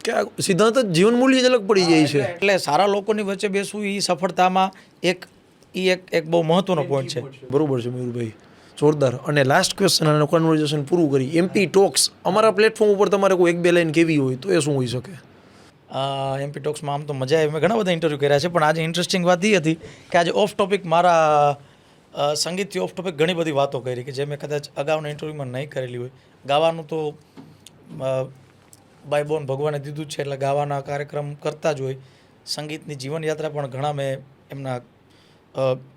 કે આ સિદ્ધાંત જ જીવન મૂલ્ય જ અલગ પડી જાય છે. એટલે સારા લોકોની વચ્ચે બેસવું એ સફળતામાં એક બહુ મહત્વનો પોઈન્ટ છે. બરોબર છે મયુરભાઈ, જોરદાર. અને લાસ્ટ ક્વેશ્ચન અને કન્વર્ઝેશન પૂરું કરી. MP ટોક્સ અમારા પ્લેટફોર્મ ઉપર તમારે કોઈ 1-2 લાઈન કેવી હોય તો એ શું હોઈ શકે? MP ટોક્સમાં આમ તો મજા આવી, મેં ઘણા બધા ઇન્ટરવ્યૂ કર્યા છે, પણ આજે ઇન્ટરેસ્ટિંગ વાત એ હતી કે આજે ઓફ ટોપિક મારા સંગીતથી ઓફ ટોપિક ઘણી બધી વાતો કરી કે જે મેં કદાચ અગાઉના ઇન્ટરવ્યૂમાં નહીં કરેલી હોય. ગાવાનું તો બાય બોર્ન ભગવાને દીધું જ છે, એટલે ગાવાના કાર્યક્રમ કરતા જ હોય. સંગીતની જીવનયાત્રા પણ ઘણા મેં એમના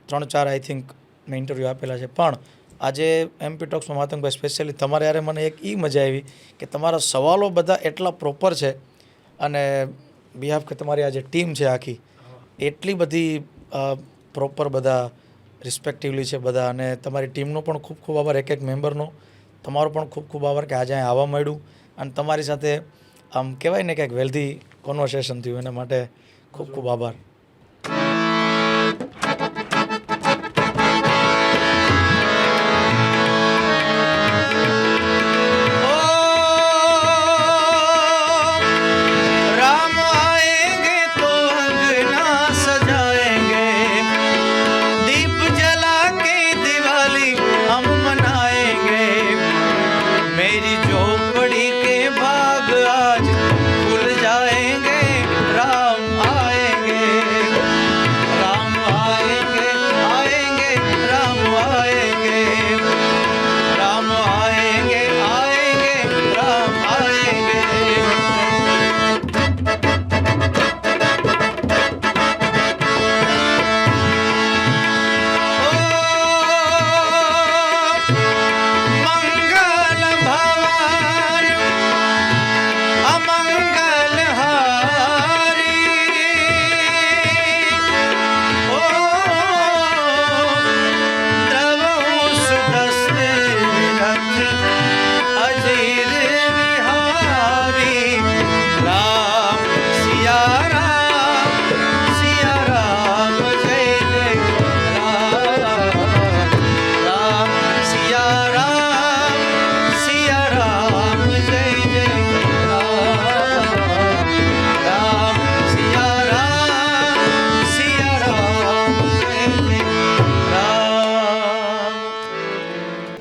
3-4 આઈ થિંક મેં ઇન્ટરવ્યૂ આપેલા છે. પણ આજે MP ટોક્સમાં માતંગભાઈ સ્પેશિયલી તમારે યારે મને એક મજા આવી કે તમારા સવાલો બધા એટલા પ્રોપર છે અને બિહાફ કે તમારી આ જે ટીમ છે આખી એટલી બધી પ્રોપર બધા રિસ્પેક્ટિવલી છે બધા. અને તમારી ટીમનો પણ ખૂબ ખૂબ આભાર, એક મેમ્બરનો તમારો પણ ખૂબ ખૂબ આભાર કે આજે અહીં આવવા મળ્યું અને તમારી સાથે આમ કહેવાય ને કે એક વેલ્ધી કોન્વર્સેશન થયું, એના માટે ખૂબ ખૂબ આભાર.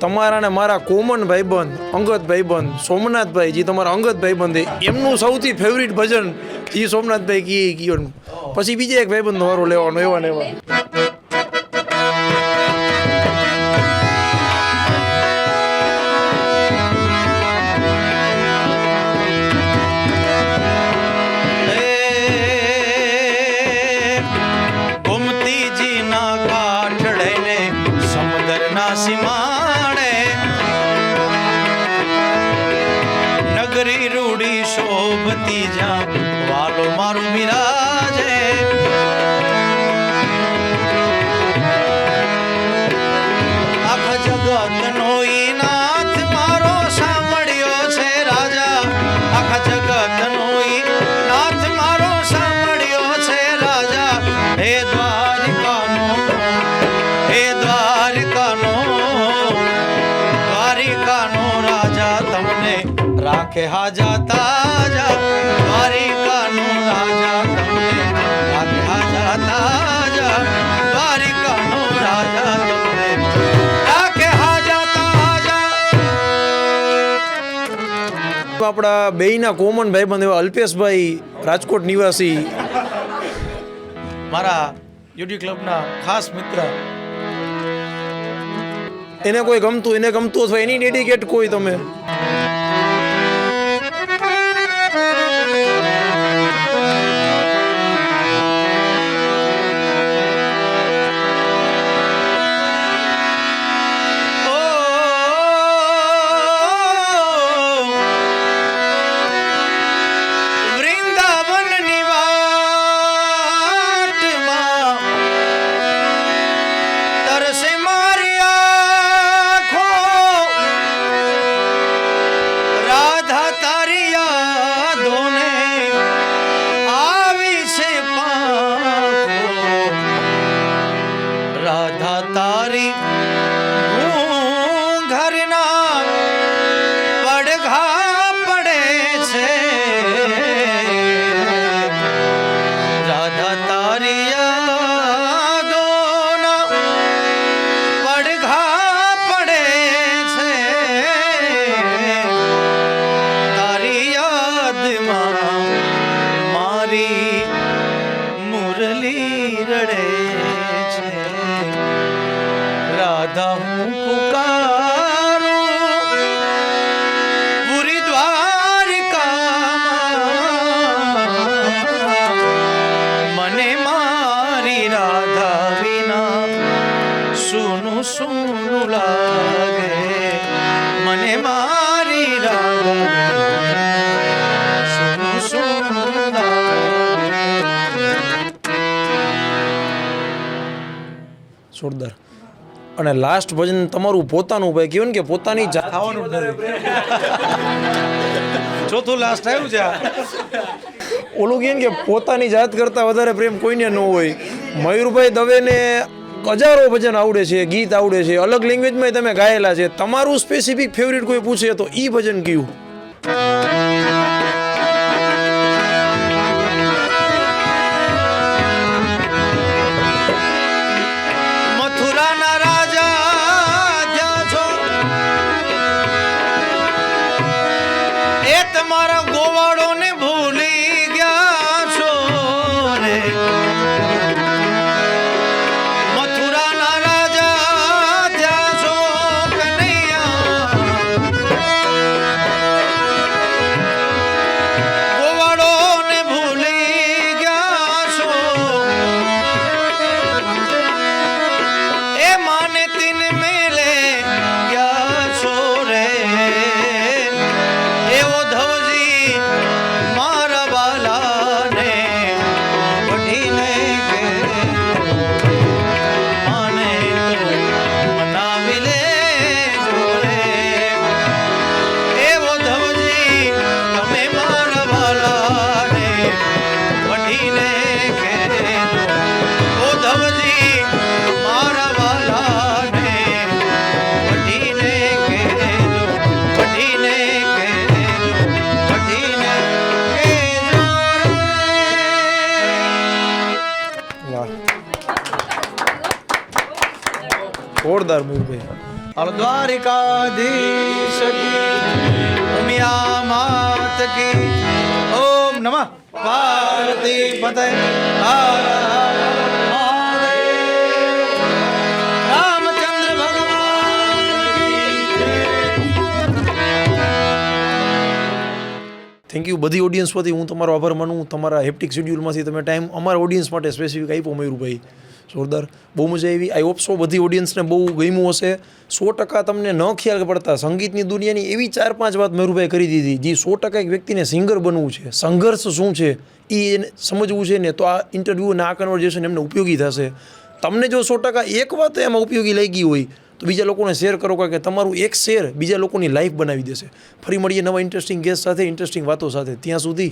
તમારા ને મારા કોમન ભાઈબંધ અંગત ભાઈબંધ સોમનાથભાઈ, જે તમારા અંગત ભાઈબંધ એમનું સૌથી ફેવરિટ ભજન એ સોમનાથભાઈ કયો, પછી બીજા એક ભાઈબંધનો વારો લેવાનો, એવા ને એવા. નગરી રૂડી શોભતી જ્યાં વાલો મારું બિરાજે. આખા જગતનો ઈ નાથ મારો સાંભળ્યો છે રાજા. આખા જગતનો ઈ નાથ મારો સાંભળ્યો છે રાજા. હે દ્વારિકાનો, હે દ્વારિકાનો, દ્વારિકાનો રાજા તમને રાખે હાજા તાજા. દ્વારિકાનો રાજા તમને રાખે હાજા તાજા. દ્વારિકાનો રાજા તમને રાખે હાજા તાજા. આપણા બેયના કોમન ભાઈબંધ એવા અલ્પેશભાઈ રાજકોટ નિવાસી, મારા યુડી ક્લબના ખાસ મિત્ર, એને કોઈ ગમતું અથવા એની ડેડિકેટ કોઈ તમે વૃંદાવનની વાટમાં તરસે મારી આંખો. રાધા તારી યાદોને આવી છે પાંખો. રાધા તારી ઘરના પડઘા પડે છે. રાધા તારી યાદોના પડઘા પડે છે. તારી યાદમાં મારી મુરલી રડે છે. રાધા હું પુકારું પૂરી દ્વારિકામાં. મને મારી રાધા વિના સૂનું સૂનું લાગે. મને મારી રાધા વિના સૂનું સૂનું લાગે. જોરદાર. અને લાસ્ટ ભજન તમારું પોતાનું ભાઈ કહેવાય ને કે પોતાની જાત ખાવાનું જ નથી. ચોથું લાસ્ટ આવ્યું છે આ. ઓલું કહે ને કે પોતાની જાત કરતાં વધારે પ્રેમ કોઈને ન હોય. મયુરભાઈ દવેને હજારો ભજન આવડે છે, ગીત આવડે છે, અલગ લેંગ્વેજમાં તમે ગાયેલા છે. તમારું સ્પેસિફિક ફેવરિટ કોઈ પૂછે તો ઈ ભજન કયું? મથુરાના રાજા ત્યાં છો એ તમારા ગોવાળોને ભૂલી ગયા છો રે. મથુરાના રાજા ત્યાં છો કનૈયા. ગોવાળોને ભૂલી ગયા છો. એ માને તીન મેલે ગયા છો રે. એવો ધવજી મારા વાલાને વઢીને કે માને તો મનાવી લેજો રે. એવો ધવજી તમે મારા વાલાને વઢીને કહેજો. ઓ ધવજી મારા વાલાને વઢીને કહેજો. વઢીને કહેજો. વઢીને કહેજો રે. વાહ, જોરદાર મયુરભાઈ. હાલો દ્વારિકાધીશ કી ઉમિયા માત કી. ઓમ નમઃ પાર્વતી પતય. હર હર મહાદેવ. રામચંદ્ર ભગવાન કી જય. Thank you. બધી ઓડિયન્સ પરથી હું તમારો આભાર માનું. તમારા હેપ્ટિક શેડ્યુલમાંથી તમે ટાઈમ અમારા ઓડિયન્સ માટે સ્પેસિફિક આપ્યો મયુરભાઈ. જોરદાર, બહુ મજા આવી. આઈ હોપ સો બધી ઓડિયન્સને બહુ ગમ્યું હશે. 100% તમને ન ખ્યાલ પડતા સંગીતની દુનિયાની એવી 4-5 વાત મેરુભાઈ કરી દીધી જે 100% એક વ્યક્તિને સિંગર બનવું છે, સંઘર્ષ શું છે એ એને સમજવું છે ને, તો આ ઇન્ટરવ્યૂ અને આ કન્વર્ઝેશન એમને ઉપયોગી થશે. તમને જો 100% એક વાત એમાં ઉપયોગી લાગી હોય તો બીજા લોકોને શેર કરો, કારણ કે તમારું એક શેર બીજા લોકોની લાઈફ બનાવી દેશે. ફરી મળીએ નવા ઇન્ટરેસ્ટિંગ ગેસ્ટ સાથે, ઇન્ટરેસ્ટિંગ વાતો સાથે. ત્યાં સુધી